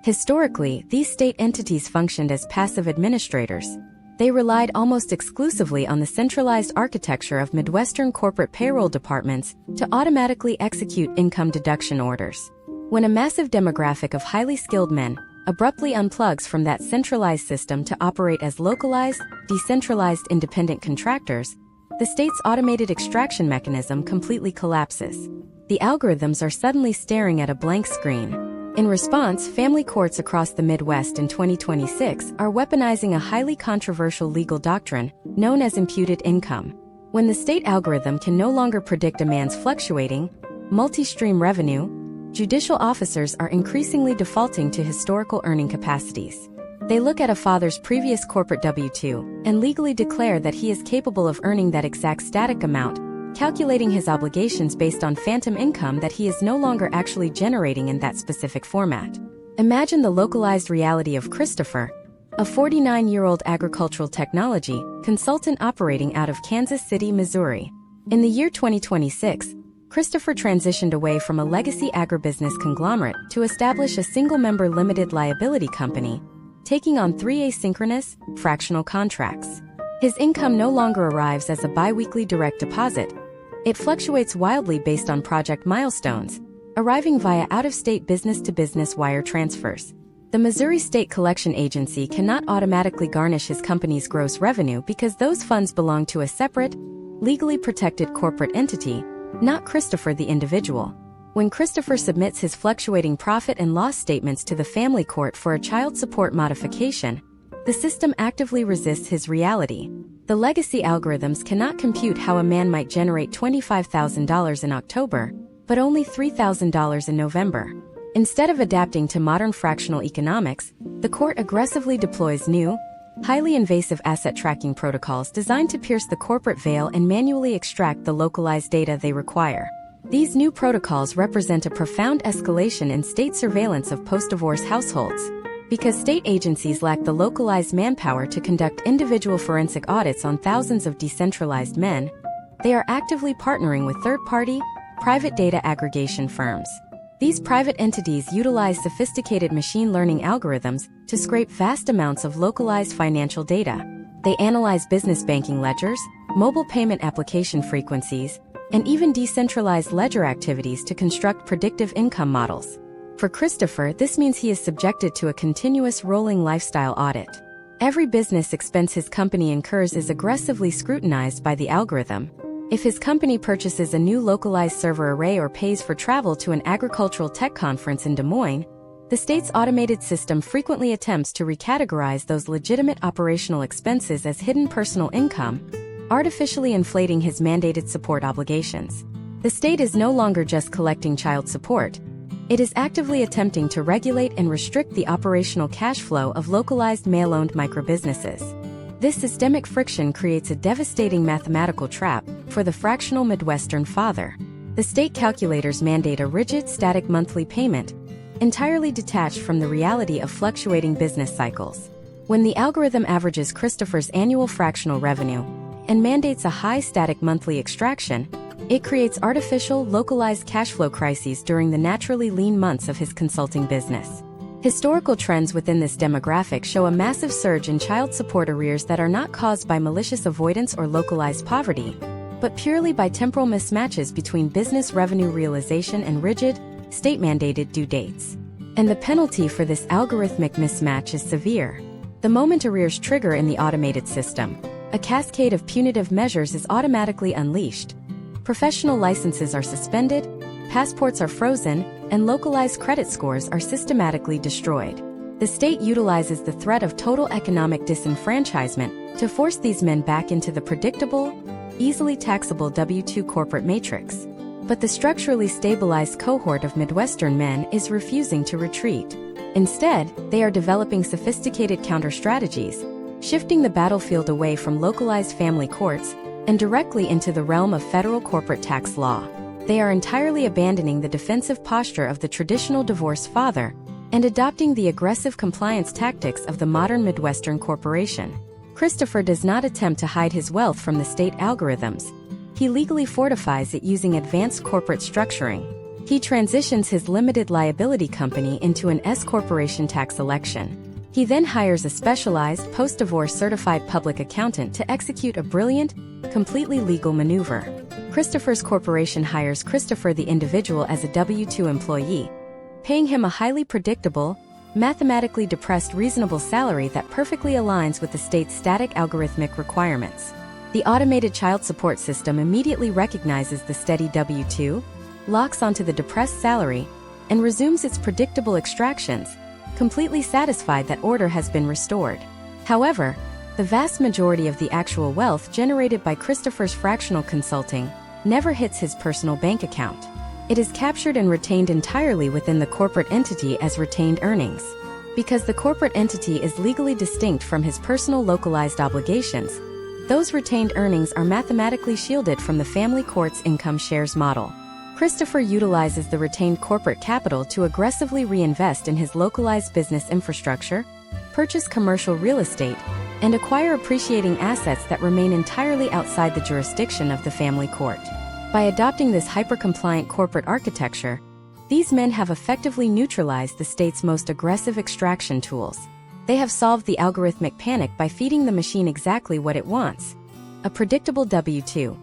Historically, these state entities functioned as passive administrators. They relied almost exclusively on the centralized architecture of Midwestern corporate payroll departments to automatically execute income deduction orders. When a massive demographic of highly skilled men abruptly unplugs from that centralized system to operate as localized, decentralized independent contractors, the state's automated extraction mechanism completely collapses. The algorithms are suddenly staring at a blank screen. In response, family courts across the Midwest in 2026 are weaponizing a highly controversial legal doctrine known as imputed income. When the state algorithm can no longer predict a man's fluctuating, multi-stream revenue, judicial officers are increasingly defaulting to historical earning capacities. They look at a father's previous corporate W-2 and legally declare that he is capable of earning that exact static amount, calculating his obligations based on phantom income that he is no longer actually generating in that specific format. Imagine the localized reality of Christopher, a 49-year-old agricultural technology consultant operating out of Kansas City, Missouri. In the year 2026, Christopher transitioned away from a legacy agribusiness conglomerate to establish a single-member limited liability company, taking on 3 asynchronous, fractional contracts. His income no longer arrives as a bi-weekly direct deposit. It fluctuates wildly based on project milestones, arriving via out-of-state business-to-business wire transfers. The Missouri State Collection Agency cannot automatically garnish his company's gross revenue because those funds belong to a separate, legally protected corporate entity, not Christopher the individual. When Christopher submits his fluctuating profit and loss statements to the family court for a child support modification, the system actively resists his reality. The legacy algorithms cannot compute how a man might generate $25,000 in October, but only $3,000 in November. Instead of adapting to modern fractional economics, the court aggressively deploys new, highly invasive asset tracking protocols designed to pierce the corporate veil and manually extract the localized data they require. These new protocols represent a profound escalation in state surveillance of post-divorce households. Because state agencies lack the localized manpower to conduct individual forensic audits on thousands of decentralized men, they are actively partnering with third-party, private data aggregation firms. These private entities utilize sophisticated machine learning algorithms to scrape vast amounts of localized financial data. They analyze business banking ledgers, mobile payment application frequencies, and even decentralized ledger activities to construct predictive income models. For Christopher, this means he is subjected to a continuous rolling lifestyle audit. Every business expense his company incurs is aggressively scrutinized by the algorithm. If his company purchases a new localized server array or pays for travel to an agricultural tech conference in Des Moines, the state's automated system frequently attempts to recategorize those legitimate operational expenses as hidden personal income, artificially inflating his mandated support obligations. The state is no longer just collecting child support. It is actively attempting to regulate and restrict the operational cash flow of localized male-owned microbusinesses. This systemic friction creates a devastating mathematical trap for the fractional Midwestern father. The state calculators mandate a rigid, static monthly payment, entirely detached from the reality of fluctuating business cycles. When the algorithm averages Christopher's annual fractional revenue and mandates a high static monthly extraction, it creates artificial, localized cash flow crises during the naturally lean months of his consulting business. Historical trends within this demographic show a massive surge in child support arrears that are not caused by malicious avoidance or localized poverty, but purely by temporal mismatches between business revenue realization and rigid, state-mandated due dates. And the penalty for this algorithmic mismatch is severe. The moment arrears trigger in the automated system, a cascade of punitive measures is automatically unleashed. Professional licenses are suspended, passports are frozen, and localized credit scores are systematically destroyed. The state utilizes the threat of total economic disenfranchisement to force these men back into the predictable, easily taxable W-2 corporate matrix. But the structurally stabilized cohort of Midwestern men is refusing to retreat. Instead, they are developing sophisticated counter-strategies, shifting the battlefield away from localized family courts and directly into the realm of federal corporate tax law. They are entirely abandoning the defensive posture of the traditional divorced father and adopting the aggressive compliance tactics of the modern Midwestern corporation. Christopher does not attempt to hide his wealth from the state algorithms. He legally fortifies it using advanced corporate structuring. He transitions his limited liability company into an S-corporation tax election. He then hires a specialized, post-divorce certified public accountant to execute a brilliant, completely legal maneuver. Christopher's corporation hires Christopher the individual as a W-2 employee, paying him a highly predictable, mathematically depressed reasonable salary that perfectly aligns with the state's static algorithmic requirements. The automated child support system immediately recognizes the steady W-2, locks onto the depressed salary, and resumes its predictable extractions, completely satisfied that order has been restored. However, the vast majority of the actual wealth generated by Christopher's fractional consulting never hits his personal bank account. It is captured and retained entirely within the corporate entity as retained earnings. Because the corporate entity is legally distinct from his personal localized obligations, those retained earnings are mathematically shielded from the family court's income shares model. Christopher utilizes the retained corporate capital to aggressively reinvest in his localized business infrastructure, purchase commercial real estate, and acquire appreciating assets that remain entirely outside the jurisdiction of the family court. By adopting this hyper-compliant corporate architecture, these men have effectively neutralized the state's most aggressive extraction tools. They have solved the algorithmic panic by feeding the machine exactly what it wants: a predictable W-2,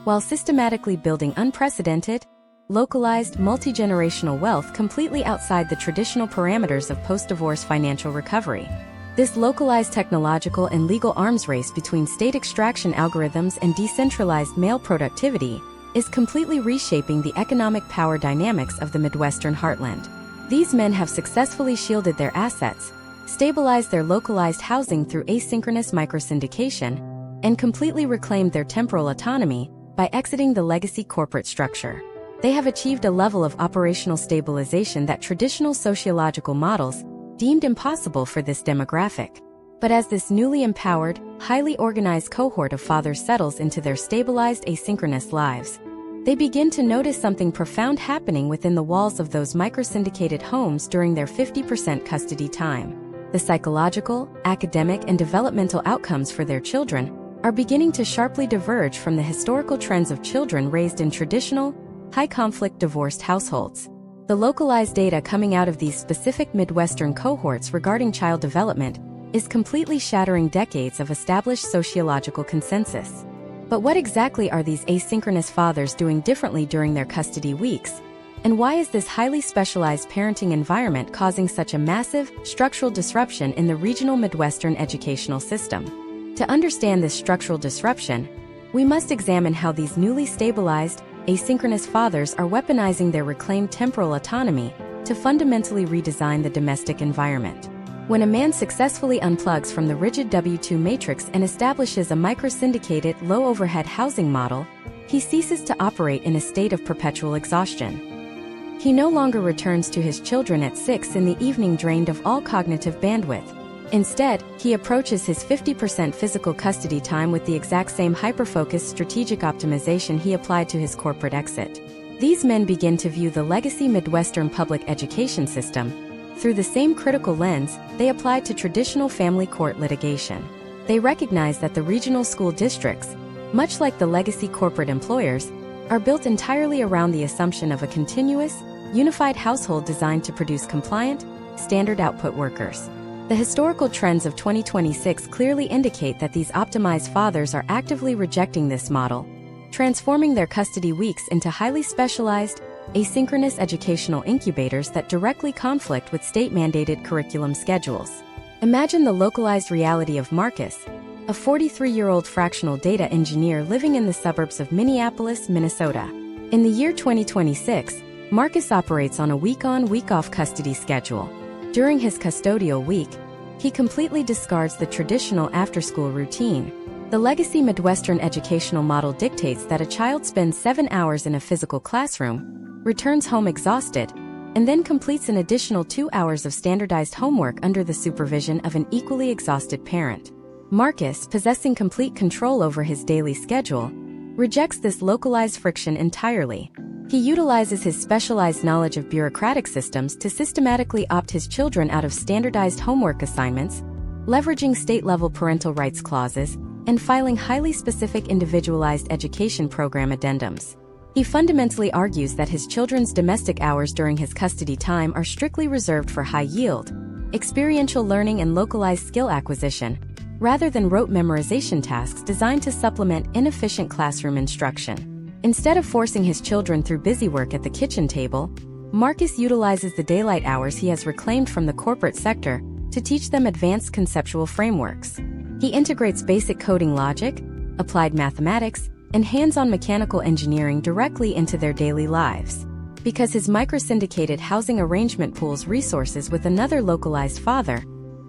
while systematically building unprecedented, localized, multi-generational wealth completely outside the traditional parameters of post-divorce financial recovery. This localized technological and legal arms race between state extraction algorithms and decentralized male productivity is completely reshaping the economic power dynamics of the Midwestern heartland. These men have successfully shielded their assets, stabilized their localized housing through asynchronous microsyndication, and completely reclaimed their temporal autonomy by exiting the legacy corporate structure. They have achieved a level of operational stabilization that traditional sociological models deemed impossible for this demographic. But as this newly empowered, highly organized cohort of fathers settles into their stabilized asynchronous lives, they begin to notice something profound happening within the walls of those microsyndicated homes during their 50% custody time. The psychological, academic, and developmental outcomes for their children are beginning to sharply diverge from the historical trends of children raised in traditional, high-conflict divorced households. The localized data coming out of these specific Midwestern cohorts regarding child development is completely shattering decades of established sociological consensus. But what exactly are these asynchronous fathers doing differently during their custody weeks, And why is this highly specialized parenting environment causing such a massive, structural disruption in the regional Midwestern educational system? To understand this structural disruption, we must examine how these newly stabilized, asynchronous fathers are weaponizing their reclaimed temporal autonomy to fundamentally redesign the domestic environment. When a man successfully unplugs from the rigid W-2 matrix and establishes a micro-syndicated, low-overhead housing model, he ceases to operate in a state of perpetual exhaustion. He no longer returns to his children at 6 in the evening drained of all cognitive bandwidth. Instead, he approaches his 50% physical custody time with the exact same hyper-focused strategic optimization he applied to his corporate exit. These men begin to view the legacy Midwestern public education system through the same critical lens they applied to traditional family court litigation. They recognize that the regional school districts, much like the legacy corporate employers, are built entirely around the assumption of a continuous, unified household designed to produce compliant, standard output workers. The historical trends of 2026 clearly indicate that these optimized fathers are actively rejecting this model, transforming their custody weeks into highly specialized, asynchronous educational incubators that directly conflict with state-mandated curriculum schedules. Imagine the localized reality of Marcus, a 43-year-old fractional data engineer living in the suburbs of Minneapolis, Minnesota. In the year 2026, Marcus operates on a week-on, week-off custody schedule. During his custodial week, he completely discards the traditional after-school routine. The legacy Midwestern educational model dictates that a child spends 7 hours in a physical classroom, returns home exhausted, and then completes an additional 2 hours of standardized homework under the supervision of an equally exhausted parent. Marcus, possessing complete control over his daily schedule, rejects this localized friction entirely. He utilizes his specialized knowledge of bureaucratic systems to systematically opt his children out of standardized homework assignments, leveraging state-level parental rights clauses, and filing highly specific individualized education program addendums. He fundamentally argues that his children's domestic hours during his custody time are strictly reserved for high-yield, experiential learning and localized skill acquisition, rather than rote memorization tasks designed to supplement inefficient classroom instruction. Instead of forcing his children through busy work at the kitchen table, Marcus utilizes the daylight hours he has reclaimed from the corporate sector to teach them advanced conceptual frameworks. He integrates basic coding logic, applied mathematics, and hands-on mechanical engineering directly into their daily lives. Because his micro-syndicated housing arrangement pools resources with another localized father,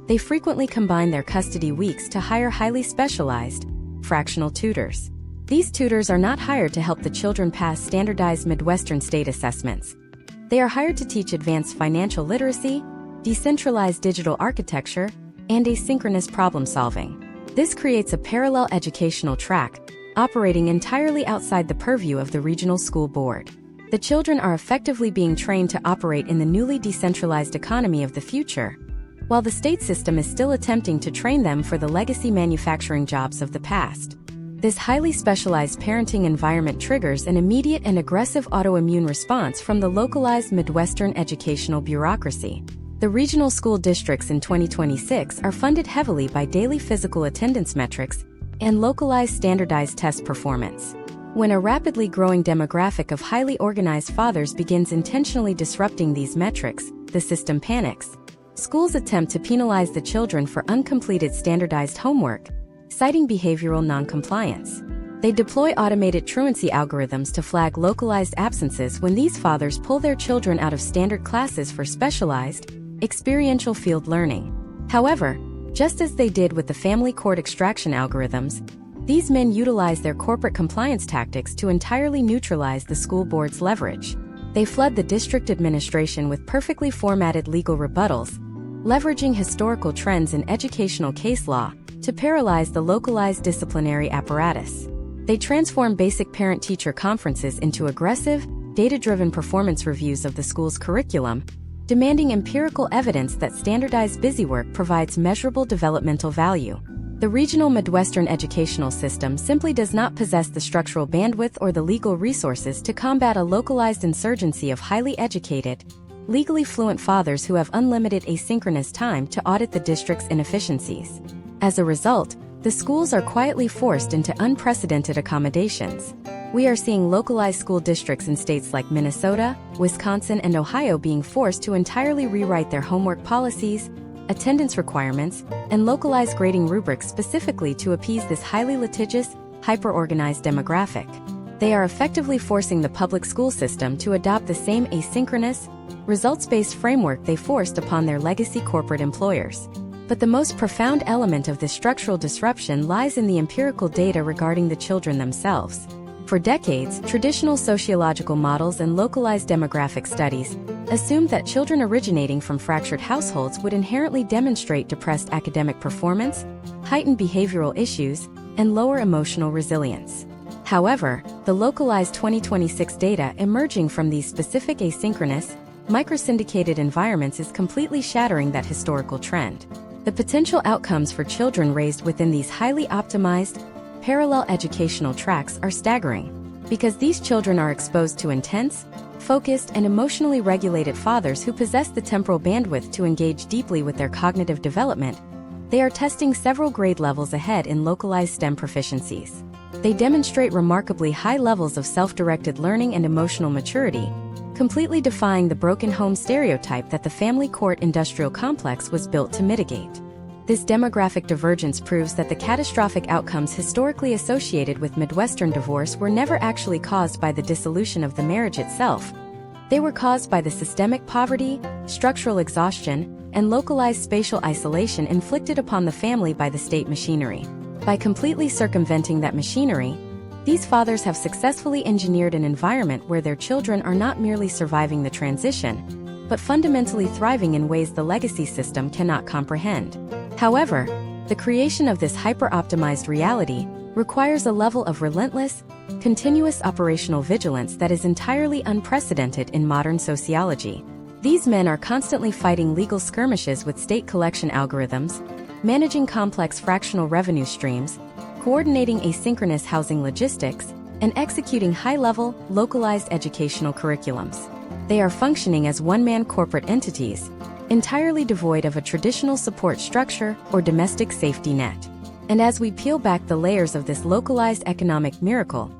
they frequently combine their custody weeks to hire highly specialized, fractional tutors. These tutors are not hired to help the children pass standardized Midwestern state assessments. They are hired to teach advanced financial literacy, decentralized digital architecture, and asynchronous problem-solving. This creates a parallel educational track, operating entirely outside the purview of the regional school board. The children are effectively being trained to operate in the newly decentralized economy of the future, while the state system is still attempting to train them for the legacy manufacturing jobs of the past. This highly specialized parenting environment triggers an immediate and aggressive autoimmune response from the localized Midwestern educational bureaucracy. The regional school districts in 2026 are funded heavily by daily physical attendance metrics and localized standardized test performance. When a rapidly growing demographic of highly organized fathers begins intentionally disrupting these metrics, the system panics. Schools attempt to penalize the children for uncompleted standardized homework, citing behavioral noncompliance. They deploy automated truancy algorithms to flag localized absences when these fathers pull their children out of standard classes for specialized, experiential field learning. However, just as they did with the family court extraction algorithms, these men utilize their corporate compliance tactics to entirely neutralize the school board's leverage. They flood the district administration with perfectly formatted legal rebuttals, leveraging historical trends in educational case law to paralyze the localized disciplinary apparatus. They transform basic parent-teacher conferences into aggressive, data-driven performance reviews of the school's curriculum, demanding empirical evidence that standardized busywork provides measurable developmental value. The regional Midwestern educational system simply does not possess the structural bandwidth or the legal resources to combat a localized insurgency of highly educated, legally fluent fathers who have unlimited asynchronous time to audit the district's inefficiencies. As a result, the schools are quietly forced into unprecedented accommodations. We are seeing localized school districts in states like Minnesota, Wisconsin, and Ohio being forced to entirely rewrite their homework policies, attendance requirements, and localized grading rubrics specifically to appease this highly litigious, hyper-organized demographic. They are effectively forcing the public school system to adopt the same asynchronous, results-based framework they forced upon their legacy corporate employers. But the most profound element of this structural disruption lies in the empirical data regarding the children themselves. For decades, traditional sociological models and localized demographic studies assumed that children originating from fractured households would inherently demonstrate depressed academic performance, heightened behavioral issues, and lower emotional resilience. However, the localized 2026 data emerging from these specific asynchronous, microsyndicated environments is completely shattering that historical trend. The potential outcomes for children raised within these highly optimized, parallel educational tracks are staggering. Because these children are exposed to intense, focused, and emotionally regulated fathers who possess the temporal bandwidth to engage deeply with their cognitive development, they are testing several grade levels ahead in localized STEM proficiencies. They demonstrate remarkably high levels of self-directed learning and emotional maturity, completely defying the broken home stereotype that the family court industrial complex was built to mitigate. This demographic divergence proves that the catastrophic outcomes historically associated with Midwestern divorce were never actually caused by the dissolution of the marriage itself. They were caused by the systemic poverty, structural exhaustion, and localized spatial isolation inflicted upon the family by the state machinery. By completely circumventing that machinery, these fathers have successfully engineered an environment where their children are not merely surviving the transition, but fundamentally thriving in ways the legacy system cannot comprehend. However, the creation of this hyper-optimized reality requires a level of relentless, continuous operational vigilance that is entirely unprecedented in modern sociology. These men are constantly fighting legal skirmishes with state collection algorithms, managing complex fractional revenue streams, coordinating asynchronous housing logistics, and executing high-level, localized educational curriculums. They are functioning as one-man corporate entities, entirely devoid of a traditional support structure or domestic safety net. And as we peel back the layers of this localized economic miracle,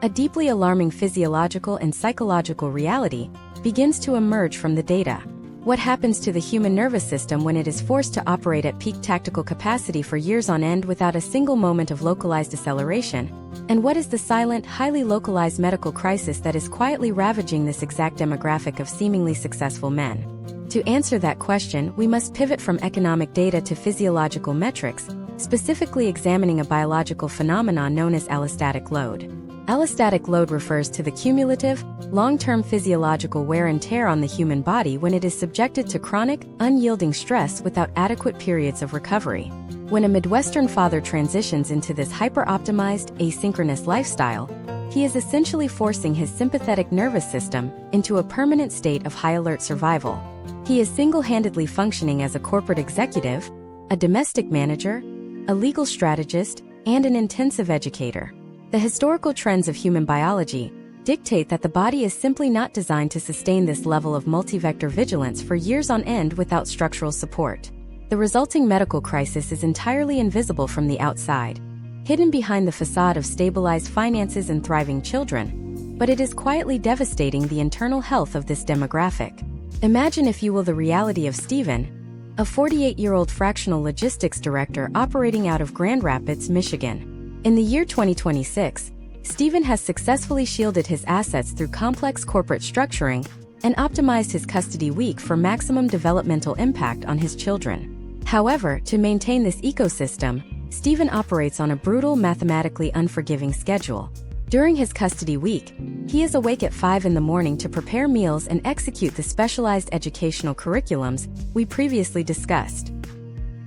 a deeply alarming physiological and psychological reality begins to emerge from the data. What happens to the human nervous system when it is forced to operate at peak tactical capacity for years on end without a single moment of localized acceleration? And what is the silent, highly localized medical crisis that is quietly ravaging this exact demographic of seemingly successful men? To answer that question, we must pivot from economic data to physiological metrics, specifically examining a biological phenomenon known as allostatic load. Allostatic load refers to the cumulative, long-term physiological wear and tear on the human body when it is subjected to chronic, unyielding stress without adequate periods of recovery. When a Midwestern father transitions into this hyper-optimized, asynchronous lifestyle, he is essentially forcing his sympathetic nervous system into a permanent state of high-alert survival. He is single-handedly functioning as a corporate executive, a domestic manager, a legal strategist, and an intensive educator. The historical trends of human biology dictate that the body is simply not designed to sustain this level of multi-vector vigilance for years on end without structural support. The resulting medical crisis is entirely invisible from the outside, hidden behind the facade of stabilized finances and thriving children, but it is quietly devastating the internal health of this demographic. Imagine, if you will, the reality of Stephen, a 48-year-old fractional logistics director operating out of Grand Rapids, Michigan. In the year 2026, Stephen has successfully shielded his assets through complex corporate structuring and optimized his custody week for maximum developmental impact on his children. However, to maintain this ecosystem, Stephen operates on a brutal, mathematically unforgiving schedule. During his custody week, he is awake at 5 in the morning to prepare meals and execute the specialized educational curriculums we previously discussed.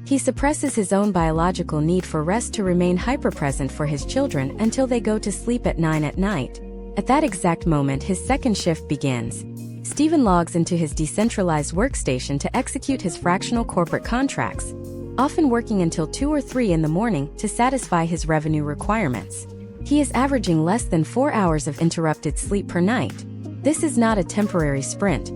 He suppresses his own biological need for rest to remain hyperpresent for his children until they go to sleep at 9 at night. At that exact moment, his second shift begins. Stephen logs into his decentralized workstation to execute his fractional corporate contracts, often working until 2 or 3 in the morning to satisfy his revenue requirements. He is averaging less than 4 hours of interrupted sleep per night. This is not a temporary sprint.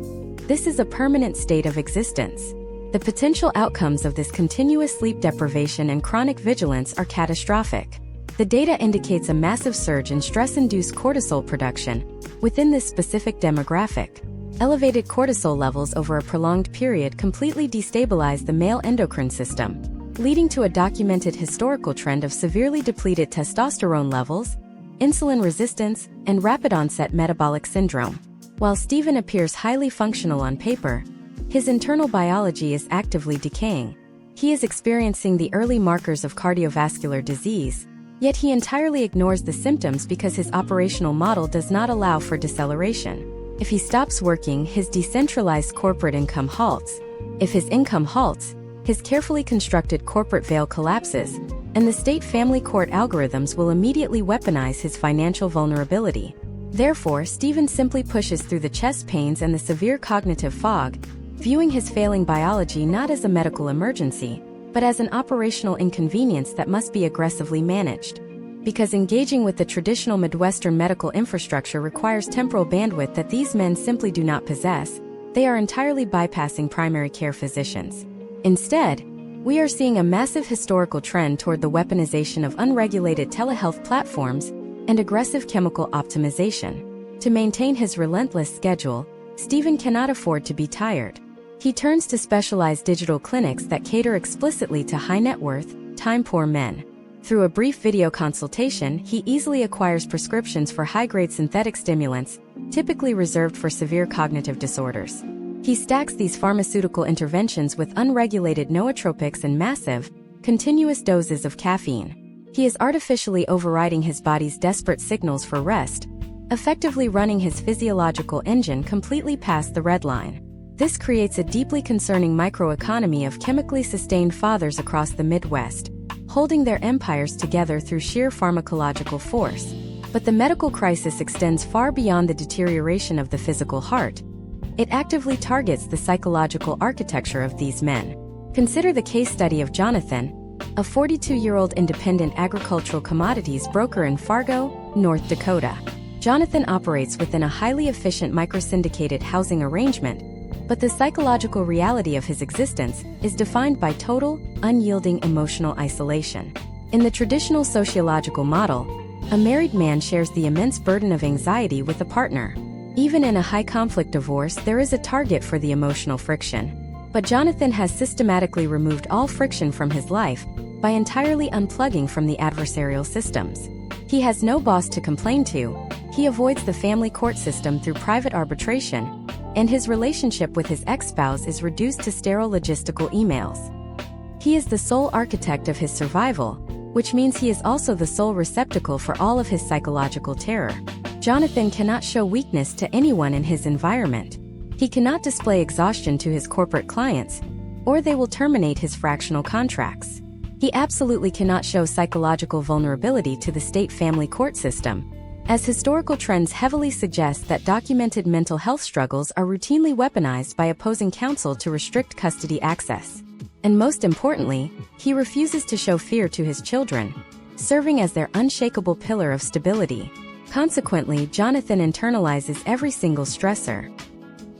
This is a permanent state of existence. The potential outcomes of this continuous sleep deprivation and chronic vigilance are catastrophic. The data indicates a massive surge in stress-induced cortisol production within this specific demographic. Elevated cortisol levels over a prolonged period completely destabilize the male endocrine system, leading to a documented historical trend of severely depleted testosterone levels, insulin resistance, and rapid-onset metabolic syndrome. While Stephen appears highly functional on paper, his internal biology is actively decaying. He is experiencing the early markers of cardiovascular disease, yet he entirely ignores the symptoms because his operational model does not allow for deceleration. If he stops working, his decentralized corporate income halts. If his income halts, his carefully constructed corporate veil collapses, and the state family court algorithms will immediately weaponize his financial vulnerability. Therefore, Stephen simply pushes through the chest pains and the severe cognitive fog, viewing his failing biology not as a medical emergency, but as an operational inconvenience that must be aggressively managed. Because engaging with the traditional Midwestern medical infrastructure requires temporal bandwidth that these men simply do not possess, they are entirely bypassing primary care physicians. Instead, we are seeing a massive historical trend toward the weaponization of unregulated telehealth platforms and aggressive chemical optimization. To maintain his relentless schedule, Stephen cannot afford to be tired. He turns to specialized digital clinics that cater explicitly to high-net-worth, time-poor men. Through a brief video consultation, he easily acquires prescriptions for high-grade synthetic stimulants, typically reserved for severe cognitive disorders. He stacks these pharmaceutical interventions with unregulated nootropics and massive, continuous doses of caffeine. He is artificially overriding his body's desperate signals for rest, effectively running his physiological engine completely past the red line. This creates a deeply concerning microeconomy of chemically sustained fathers across the Midwest, holding their empires together through sheer pharmacological force. But the medical crisis extends far beyond the deterioration of the physical heart. It actively targets the psychological architecture of these men. Consider the case study of Jonathan, a 42-year-old independent agricultural commodities broker in Fargo, North Dakota. Jonathan operates within a highly efficient microsyndicated housing arrangement, but the psychological reality of his existence is defined by total, unyielding emotional isolation. In the traditional sociological model, a married man shares the immense burden of anxiety with a partner. Even in a high-conflict divorce, there is a target for the emotional friction. But Jonathan has systematically removed all friction from his life by entirely unplugging from the adversarial systems. He has no boss to complain to, he avoids the family court system through private arbitration, and his relationship with his ex-spouse is reduced to sterile logistical emails. He is the sole architect of his survival, which means he is also the sole receptacle for all of his psychological terror. Jonathan cannot show weakness to anyone in his environment. He cannot display exhaustion to his corporate clients, or they will terminate his fractional contracts. He absolutely cannot show psychological vulnerability to the state family court system, as historical trends heavily suggest that documented mental health struggles are routinely weaponized by opposing counsel to restrict custody access. And most importantly, he refuses to show fear to his children, serving as their unshakable pillar of stability. Consequently, Jonathan internalizes every single stressor.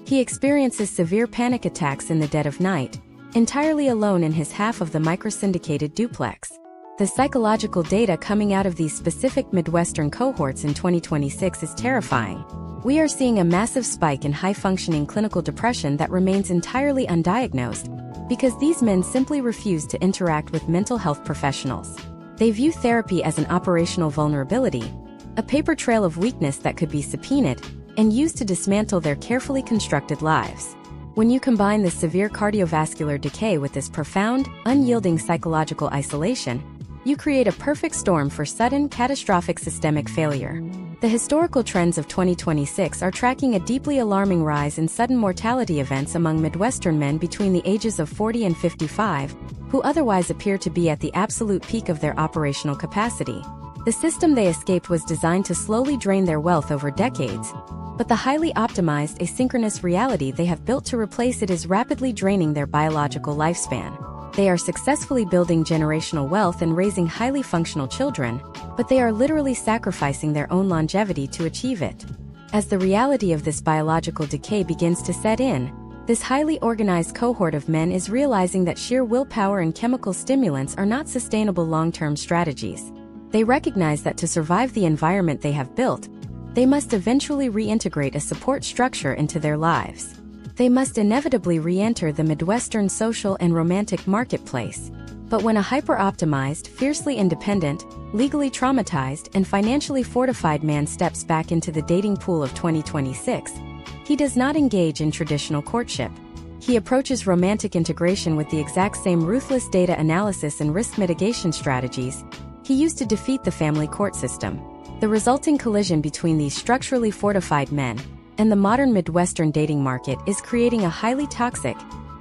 He experiences severe panic attacks in the dead of night, entirely alone in his half of the microsyndicated duplex. The psychological data coming out of these specific Midwestern cohorts in 2026 is terrifying. We are seeing a massive spike in high-functioning clinical depression that remains entirely undiagnosed because these men simply refuse to interact with mental health professionals. They view therapy as an operational vulnerability, a paper trail of weakness that could be subpoenaed and used to dismantle their carefully constructed lives. When you combine the severe cardiovascular decay with this profound, unyielding psychological isolation, you create a perfect storm for sudden, catastrophic systemic failure. The historical trends of 2026 are tracking a deeply alarming rise in sudden mortality events among Midwestern men between the ages of 40 and 55, who otherwise appear to be at the absolute peak of their operational capacity. The system they escaped was designed to slowly drain their wealth over decades, but the highly optimized asynchronous reality they have built to replace it is rapidly draining their biological lifespan. They are successfully building generational wealth and raising highly functional children, but they are literally sacrificing their own longevity to achieve it. As the reality of this biological decay begins to set in, this highly organized cohort of men is realizing that sheer willpower and chemical stimulants are not sustainable long-term strategies. They recognize that to survive the environment they have built, they must eventually reintegrate a support structure into their lives. They must inevitably re-enter the Midwestern social and romantic marketplace. But when a hyper-optimized, fiercely independent, legally traumatized, and financially fortified man steps back into the dating pool of 2026, he does not engage in traditional courtship. He approaches romantic integration with the exact same ruthless data analysis and risk mitigation strategies he used to defeat the family court system. The resulting collision between these structurally fortified men and the modern Midwestern dating market is creating a highly toxic,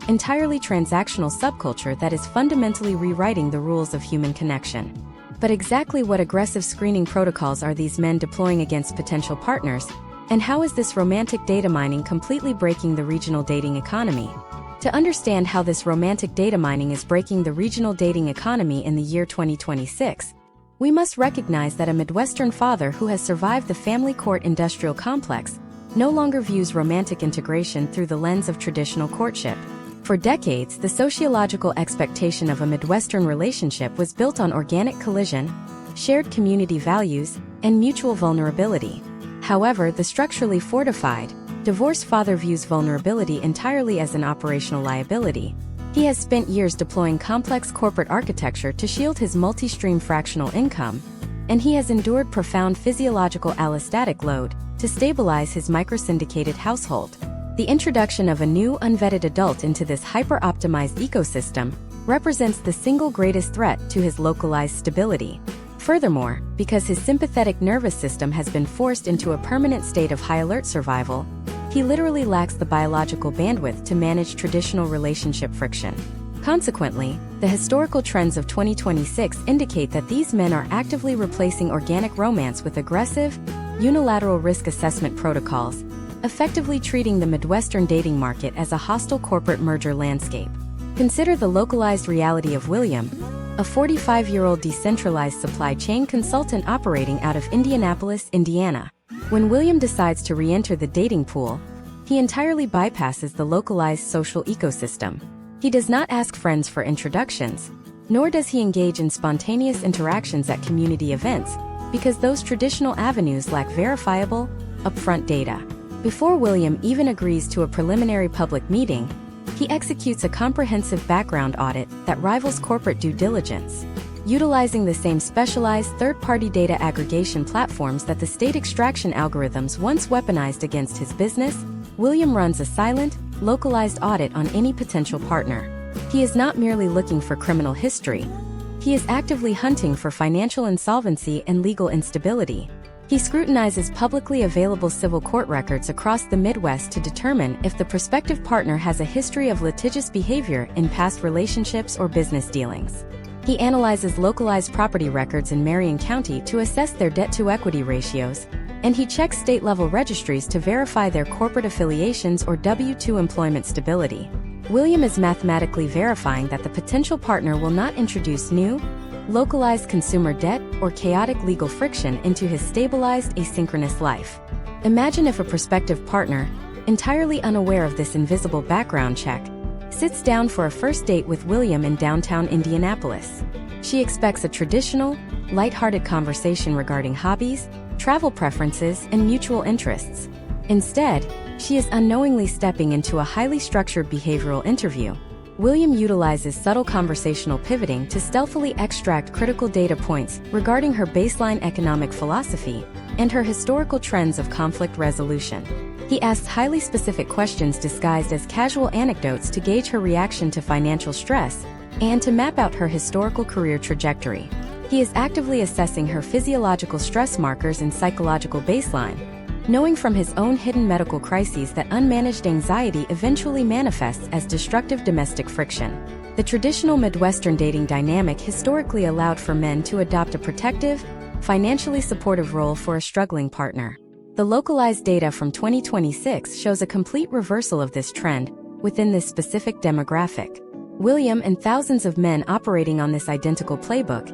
entirely transactional subculture that is fundamentally rewriting the rules of human connection. But exactly what aggressive screening protocols are these men deploying against potential partners, and how is this romantic data mining completely breaking the regional dating economy? To understand how this romantic data mining is breaking the regional dating economy in the year 2026, we must recognize that a Midwestern father who has survived the family court industrial complex no longer views romantic integration through the lens of traditional courtship. For decades, the sociological expectation of a Midwestern relationship was built on organic collision, shared community values, and mutual vulnerability. However, the structurally fortified, divorced father views vulnerability entirely as an operational liability. He has spent years deploying complex corporate architecture to shield his multi-stream fractional income, and he has endured profound physiological allostatic load to stabilize his microsyndicated household. The introduction of a new unvetted adult into this hyper-optimized ecosystem represents the single greatest threat to his localized stability. Furthermore, because his sympathetic nervous system has been forced into a permanent state of high-alert survival, he literally lacks the biological bandwidth to manage traditional relationship friction. Consequently, the historical trends of 2026 indicate that these men are actively replacing organic romance with aggressive, unilateral risk assessment protocols, effectively treating the Midwestern dating market as a hostile corporate merger landscape. Consider the localized reality of William, a 45-year-old decentralized supply chain consultant operating out of Indianapolis, Indiana. When William decides to re-enter the dating pool, he entirely bypasses the localized social ecosystem. He does not ask friends for introductions, nor does he engage in spontaneous interactions at community events, because those traditional avenues lack verifiable, upfront data. Before William even agrees to a preliminary public meeting, he executes a comprehensive background audit that rivals corporate due diligence. Utilizing the same specialized third-party data aggregation platforms that the state extraction algorithms once weaponized against his business, William runs a silent, localized audit on any potential partner. He is not merely looking for criminal history. He is actively hunting for financial insolvency and legal instability. He scrutinizes publicly available civil court records across the Midwest to determine if the prospective partner has a history of litigious behavior in past relationships or business dealings. He analyzes localized property records in Marion County to assess their debt-to-equity ratios, and he checks state-level registries to verify their corporate affiliations or W-2 employment stability. William is mathematically verifying that the potential partner will not introduce new, localized consumer debt or chaotic legal friction into his stabilized asynchronous life. Imagine if a prospective partner, entirely unaware of this invisible background check, sits down for a first date with William in downtown Indianapolis. She expects a traditional, lighthearted conversation regarding hobbies, travel preferences, and mutual interests. Instead, she is unknowingly stepping into a highly structured behavioral interview. William utilizes subtle conversational pivoting to stealthily extract critical data points regarding her baseline economic philosophy and her historical trends of conflict resolution. He asks highly specific questions disguised as casual anecdotes to gauge her reaction to financial stress and to map out her historical career trajectory. He is actively assessing her physiological stress markers and psychological baseline, knowing from his own hidden medical crises that unmanaged anxiety eventually manifests as destructive domestic friction. The traditional Midwestern dating dynamic historically allowed for men to adopt a protective, financially supportive role for a struggling partner. The localized data from 2026 shows a complete reversal of this trend within this specific demographic. William and thousands of men operating on this identical playbook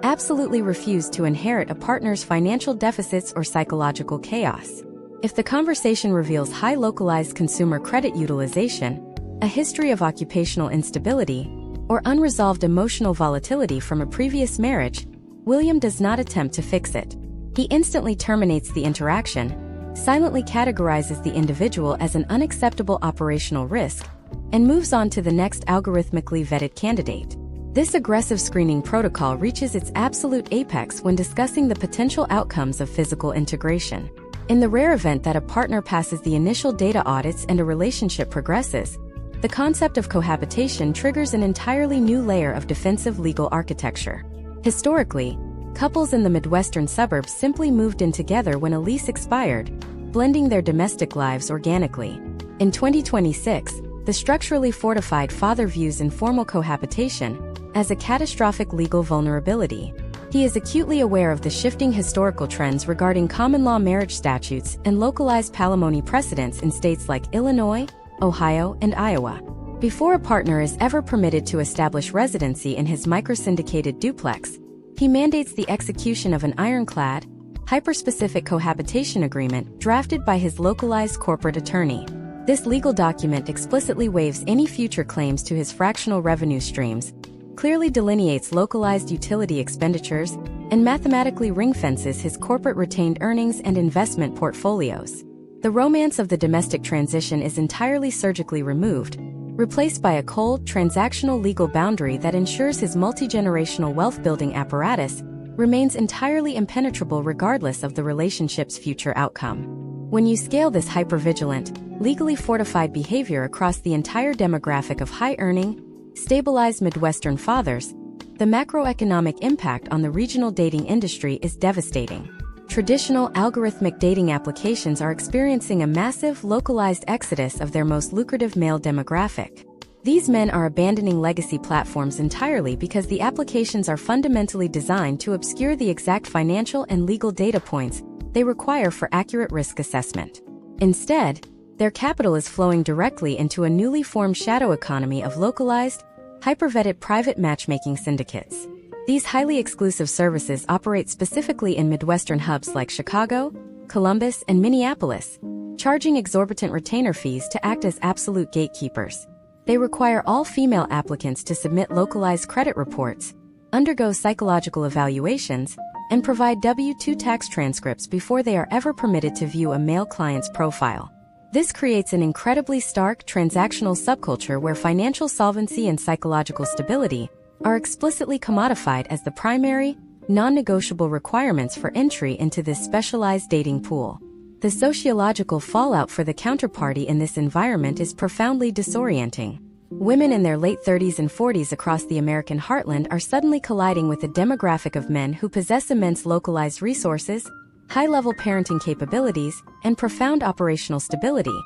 absolutely refuse to inherit a partner's financial deficits or psychological chaos. If the conversation reveals high localized consumer credit utilization, a history of occupational instability, or unresolved emotional volatility from a previous marriage, William does not attempt to fix it. He instantly terminates the interaction, silently categorizes the individual as an unacceptable operational risk, and moves on to the next algorithmically vetted candidate. This aggressive screening protocol reaches its absolute apex when discussing the potential outcomes of physical integration. In the rare event that a partner passes the initial data audits and a relationship progresses, the concept of cohabitation triggers an entirely new layer of defensive legal architecture. Historically, couples in the Midwestern suburbs simply moved in together when a lease expired, blending their domestic lives organically. In 2026, the structurally fortified father views informal cohabitation as a catastrophic legal vulnerability. He is acutely aware of the shifting historical trends regarding common law marriage statutes and localized palimony precedents in states like Illinois, Ohio, and Iowa. Before a partner is ever permitted to establish residency in his microsyndicated duplex, he mandates the execution of an ironclad, hyper-specific cohabitation agreement drafted by his localized corporate attorney. This legal document explicitly waives any future claims to his fractional revenue streams, clearly delineates localized utility expenditures, and mathematically ring-fences his corporate retained earnings and investment portfolios. The romance of the domestic transition is entirely surgically removed, replaced by a cold, transactional legal boundary that ensures his multi-generational wealth-building apparatus remains entirely impenetrable regardless of the relationship's future outcome. When you scale this hypervigilant, legally fortified behavior across the entire demographic of high-earning, stabilized Midwestern fathers, the macroeconomic impact on the regional dating industry is devastating. Traditional algorithmic dating applications are experiencing a massive, localized exodus of their most lucrative male demographic. These men are abandoning legacy platforms entirely because the applications are fundamentally designed to obscure the exact financial and legal data points they require for accurate risk assessment. Instead, their capital is flowing directly into a newly formed shadow economy of localized, hyper-vetted private matchmaking syndicates. These highly exclusive services operate specifically in Midwestern hubs like Chicago, Columbus, and Minneapolis, charging exorbitant retainer fees to act as absolute gatekeepers. They require all female applicants to submit localized credit reports, undergo psychological evaluations, and provide W-2 tax transcripts before they are ever permitted to view a male client's profile. This creates an incredibly stark transactional subculture where financial solvency and psychological stability are explicitly commodified as the primary, non-negotiable requirements for entry into this specialized dating pool. The sociological fallout for the counterparty in this environment is profoundly disorienting. Women in their late 30s and 40s across the American heartland are suddenly colliding with a demographic of men who possess immense localized resources, high-level parenting capabilities, and profound operational stability.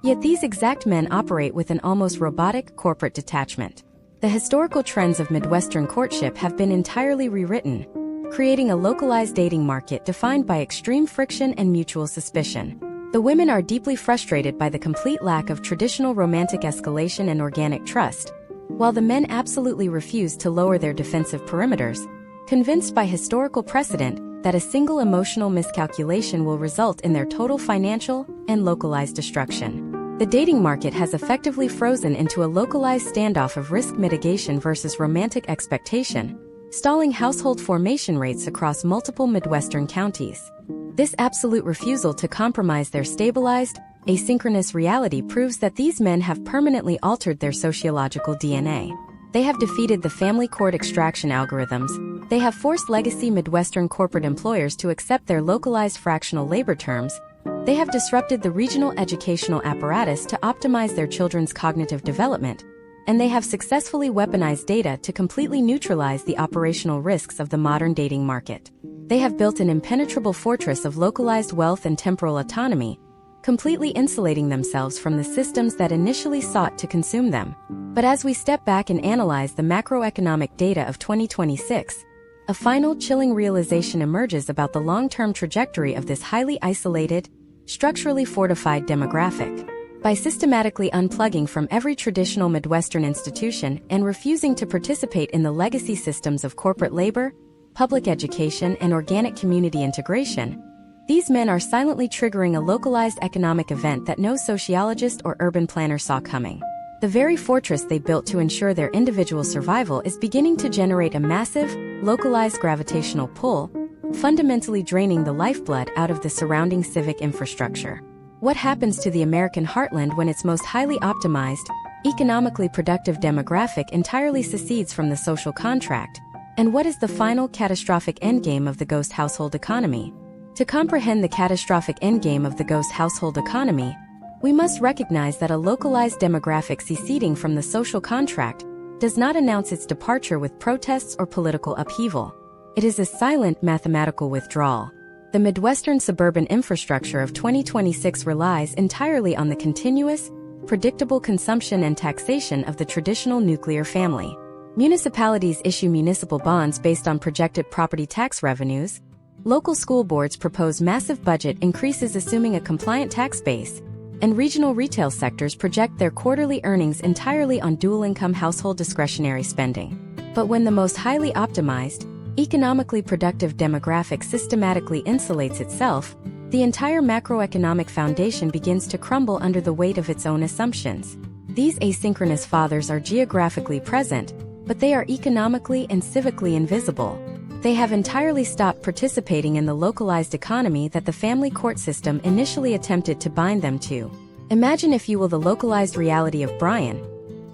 Yet these exact men operate with an almost robotic corporate detachment. The historical trends of Midwestern courtship have been entirely rewritten, creating a localized dating market defined by extreme friction and mutual suspicion. The women are deeply frustrated by the complete lack of traditional romantic escalation and organic trust, while the men absolutely refuse to lower their defensive perimeters, convinced by historical precedent that a single emotional miscalculation will result in their total financial and localized destruction. The dating market has effectively frozen into a localized standoff of risk mitigation versus romantic expectation, stalling household formation rates across multiple Midwestern counties. This absolute refusal to compromise their stabilized, asynchronous reality proves that these men have permanently altered their sociological DNA. They have defeated the family court extraction algorithms, they have forced legacy Midwestern corporate employers to accept their localized fractional labor terms, they have disrupted the regional educational apparatus to optimize their children's cognitive development, and they have successfully weaponized data to completely neutralize the operational risks of the modern dating market. They have built an impenetrable fortress of localized wealth and temporal autonomy, completely insulating themselves from the systems that initially sought to consume them. But as we step back and analyze the macroeconomic data of 2026, a final chilling realization emerges about the long-term trajectory of this highly isolated, structurally fortified demographic. By systematically unplugging from every traditional Midwestern institution and refusing to participate in the legacy systems of corporate labor, public education, and organic community integration, these men are silently triggering a localized economic event that no sociologist or urban planner saw coming. The very fortress they built to ensure their individual survival is beginning to generate a massive, localized gravitational pull, fundamentally draining the lifeblood out of the surrounding civic infrastructure. What happens to the American heartland when its most highly optimized, economically productive demographic entirely secedes from the social contract? And what is the final catastrophic endgame of the ghost household economy? To comprehend the catastrophic endgame of the ghost household economy, we must recognize that a localized demographic seceding from the social contract does not announce its departure with protests or political upheaval. It is a silent mathematical withdrawal. The Midwestern suburban infrastructure of 2026 relies entirely on the continuous, predictable consumption and taxation of the traditional nuclear family. Municipalities issue municipal bonds based on projected property tax revenues. Local school boards propose massive budget increases assuming a compliant tax base, and regional retail sectors project their quarterly earnings entirely on dual-income household discretionary spending. But when the most highly optimized, economically productive demographic systematically insulates itself, the entire macroeconomic foundation begins to crumble under the weight of its own assumptions. These asynchronous fathers are geographically present, but they are economically and civically invisible. They have entirely stopped participating in the localized economy that the family court system initially attempted to bind them to. Imagine, if you will, the localized reality of Brian,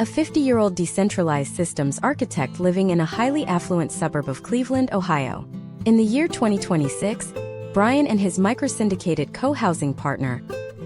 a 50-year-old decentralized systems architect living in a highly affluent suburb of Cleveland, Ohio. In the year 2026, Brian and his microsyndicated co-housing partner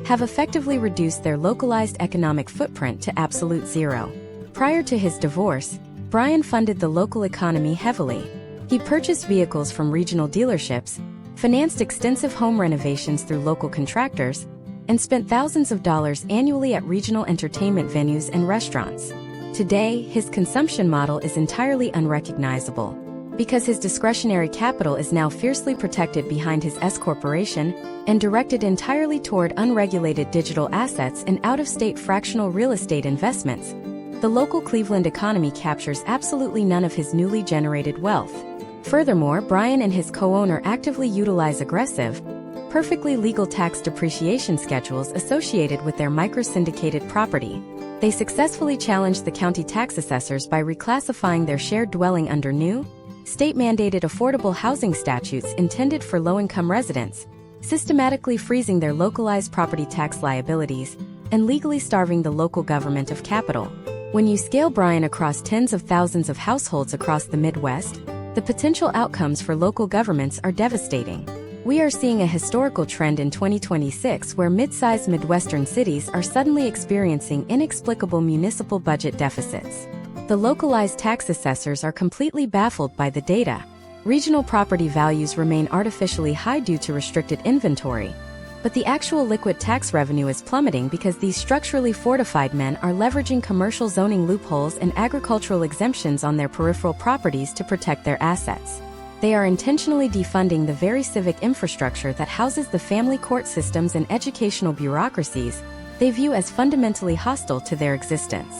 have effectively reduced their localized economic footprint to absolute zero. Prior to his divorce, Brian funded the local economy heavily. He purchased vehicles from regional dealerships, financed extensive home renovations through local contractors, and spent thousands of dollars annually at regional entertainment venues and restaurants. Today, his consumption model is entirely unrecognizable, because his discretionary capital is now fiercely protected behind his S-corporation and directed entirely toward unregulated digital assets and out-of-state fractional real estate investments. The local Cleveland economy captures absolutely none of his newly generated wealth. Furthermore, Brian and his co-owner actively utilize aggressive, perfectly legal tax depreciation schedules associated with their microsyndicated property. They successfully challenged the county tax assessors by reclassifying their shared dwelling under new, state-mandated affordable housing statutes intended for low-income residents, systematically freezing their localized property tax liabilities, and legally starving the local government of capital. When you scale Brian across tens of thousands of households across the Midwest, the potential outcomes for local governments are devastating. We are seeing a historical trend in 2026 where mid-sized Midwestern cities are suddenly experiencing inexplicable municipal budget deficits. The localized tax assessors are completely baffled by the data. Regional property values remain artificially high due to restricted inventory, but the actual liquid tax revenue is plummeting because these structurally fortified men are leveraging commercial zoning loopholes and agricultural exemptions on their peripheral properties to protect their assets. They are intentionally defunding the very civic infrastructure that houses the family court systems and educational bureaucracies they view as fundamentally hostile to their existence.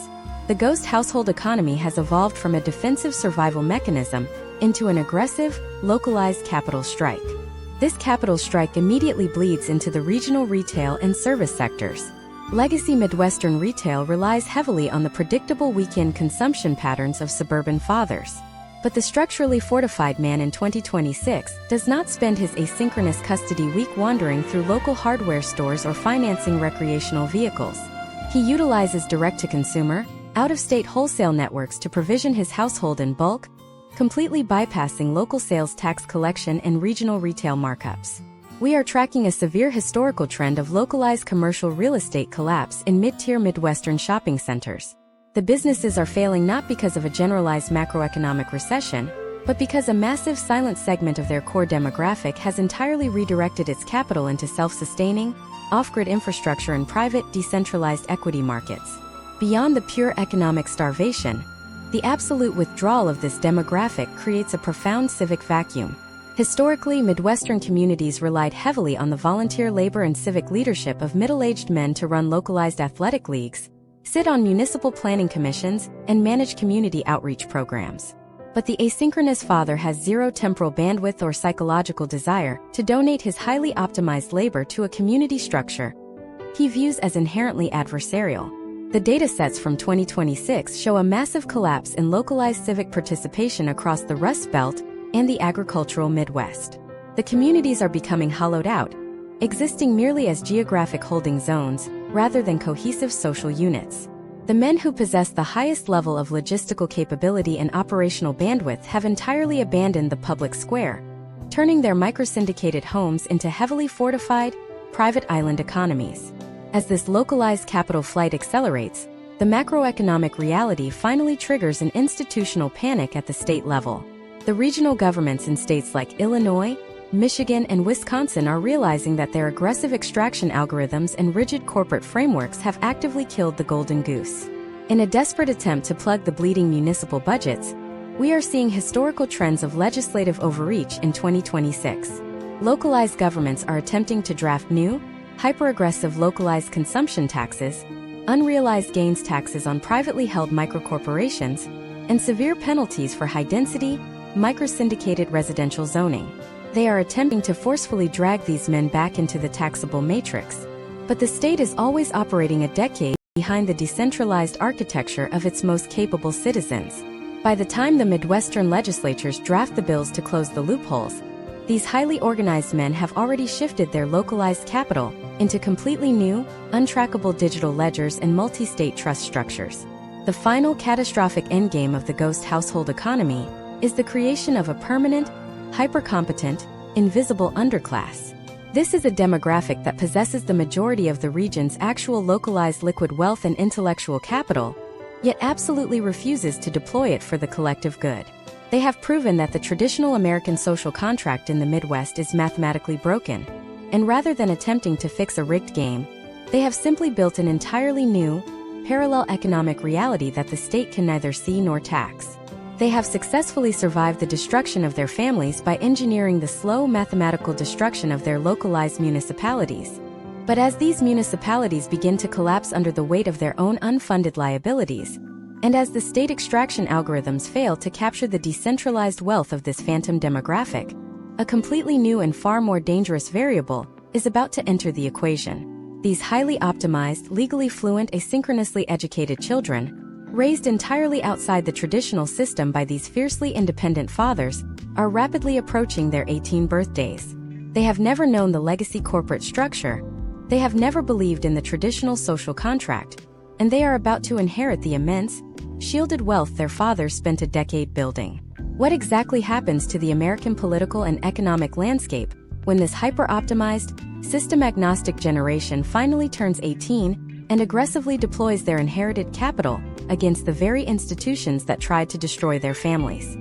The ghost household economy has evolved from a defensive survival mechanism into an aggressive, localized capital strike. This capital strike immediately bleeds into the regional retail and service sectors. Legacy Midwestern retail relies heavily on the predictable weekend consumption patterns of suburban fathers. But the structurally fortified man in 2026 does not spend his asynchronous custody week wandering through local hardware stores or financing recreational vehicles. He utilizes direct-to-consumer, out-of-state wholesale networks to provision his household in bulk, completely bypassing local sales tax collection and regional retail markups. We are tracking a severe historical trend of localized commercial real estate collapse in mid-tier Midwestern shopping centers. The businesses are failing not because of a generalized macroeconomic recession, but because a massive silent segment of their core demographic has entirely redirected its capital into self-sustaining, off-grid infrastructure and private, decentralized equity markets. Beyond the pure economic starvation, the absolute withdrawal of this demographic creates a profound civic vacuum. Historically, Midwestern communities relied heavily on the volunteer labor and civic leadership of middle-aged men to run localized athletic leagues, sit on municipal planning commissions, and manage community outreach programs. But the asynchronous father has zero temporal bandwidth or psychological desire to donate his highly optimized labor to a community structure he views as inherently adversarial. The datasets from 2026 show a massive collapse in localized civic participation across the Rust Belt and the agricultural Midwest. The communities are becoming hollowed out, existing merely as geographic holding zones rather than cohesive social units. The men who possess the highest level of logistical capability and operational bandwidth have entirely abandoned the public square, turning their microsyndicated homes into heavily fortified, private island economies. As this localized capital flight accelerates, the macroeconomic reality finally triggers an institutional panic at the state level. The regional governments in states like Illinois, Michigan, and Wisconsin are realizing that their aggressive extraction algorithms and rigid corporate frameworks have actively killed the golden goose. In a desperate attempt to plug the bleeding municipal budgets, we are seeing historical trends of legislative overreach in 2026. Localized governments are attempting to draft new, hyper-aggressive localized consumption taxes, unrealized gains taxes on privately held microcorporations, and severe penalties for high-density, microsyndicated residential zoning. They are attempting to forcefully drag these men back into the taxable matrix. But the state is always operating a decade behind the decentralized architecture of its most capable citizens. By the time the Midwestern legislatures draft the bills to close the loopholes, these highly organized men have already shifted their localized capital into completely new, untrackable digital ledgers and multi-state trust structures. The final catastrophic endgame of the ghost household economy is the creation of a permanent, hyper-competent, invisible underclass. This is a demographic that possesses the majority of the region's actual localized liquid wealth and intellectual capital, yet absolutely refuses to deploy it for the collective good. They have proven that the traditional American social contract in the Midwest is mathematically broken, and rather than attempting to fix a rigged game, they have simply built an entirely new, parallel economic reality that the state can neither see nor tax. They have successfully survived the destruction of their families by engineering the slow mathematical destruction of their localized municipalities. But as these municipalities begin to collapse under the weight of their own unfunded liabilities, and as the state extraction algorithms fail to capture the decentralized wealth of this phantom demographic, a completely new and far more dangerous variable is about to enter the equation. These highly optimized, legally fluent, asynchronously educated children, raised entirely outside the traditional system by these fiercely independent fathers, are rapidly approaching their 18 birthdays. They have never known the legacy corporate structure, they have never believed in the traditional social contract, and they are about to inherit the immense, shielded wealth their fathers spent a decade building. What exactly happens to the American political and economic landscape when this hyper-optimized, system-agnostic generation finally turns 18 and aggressively deploys their inherited capital against the very institutions that tried to destroy their families?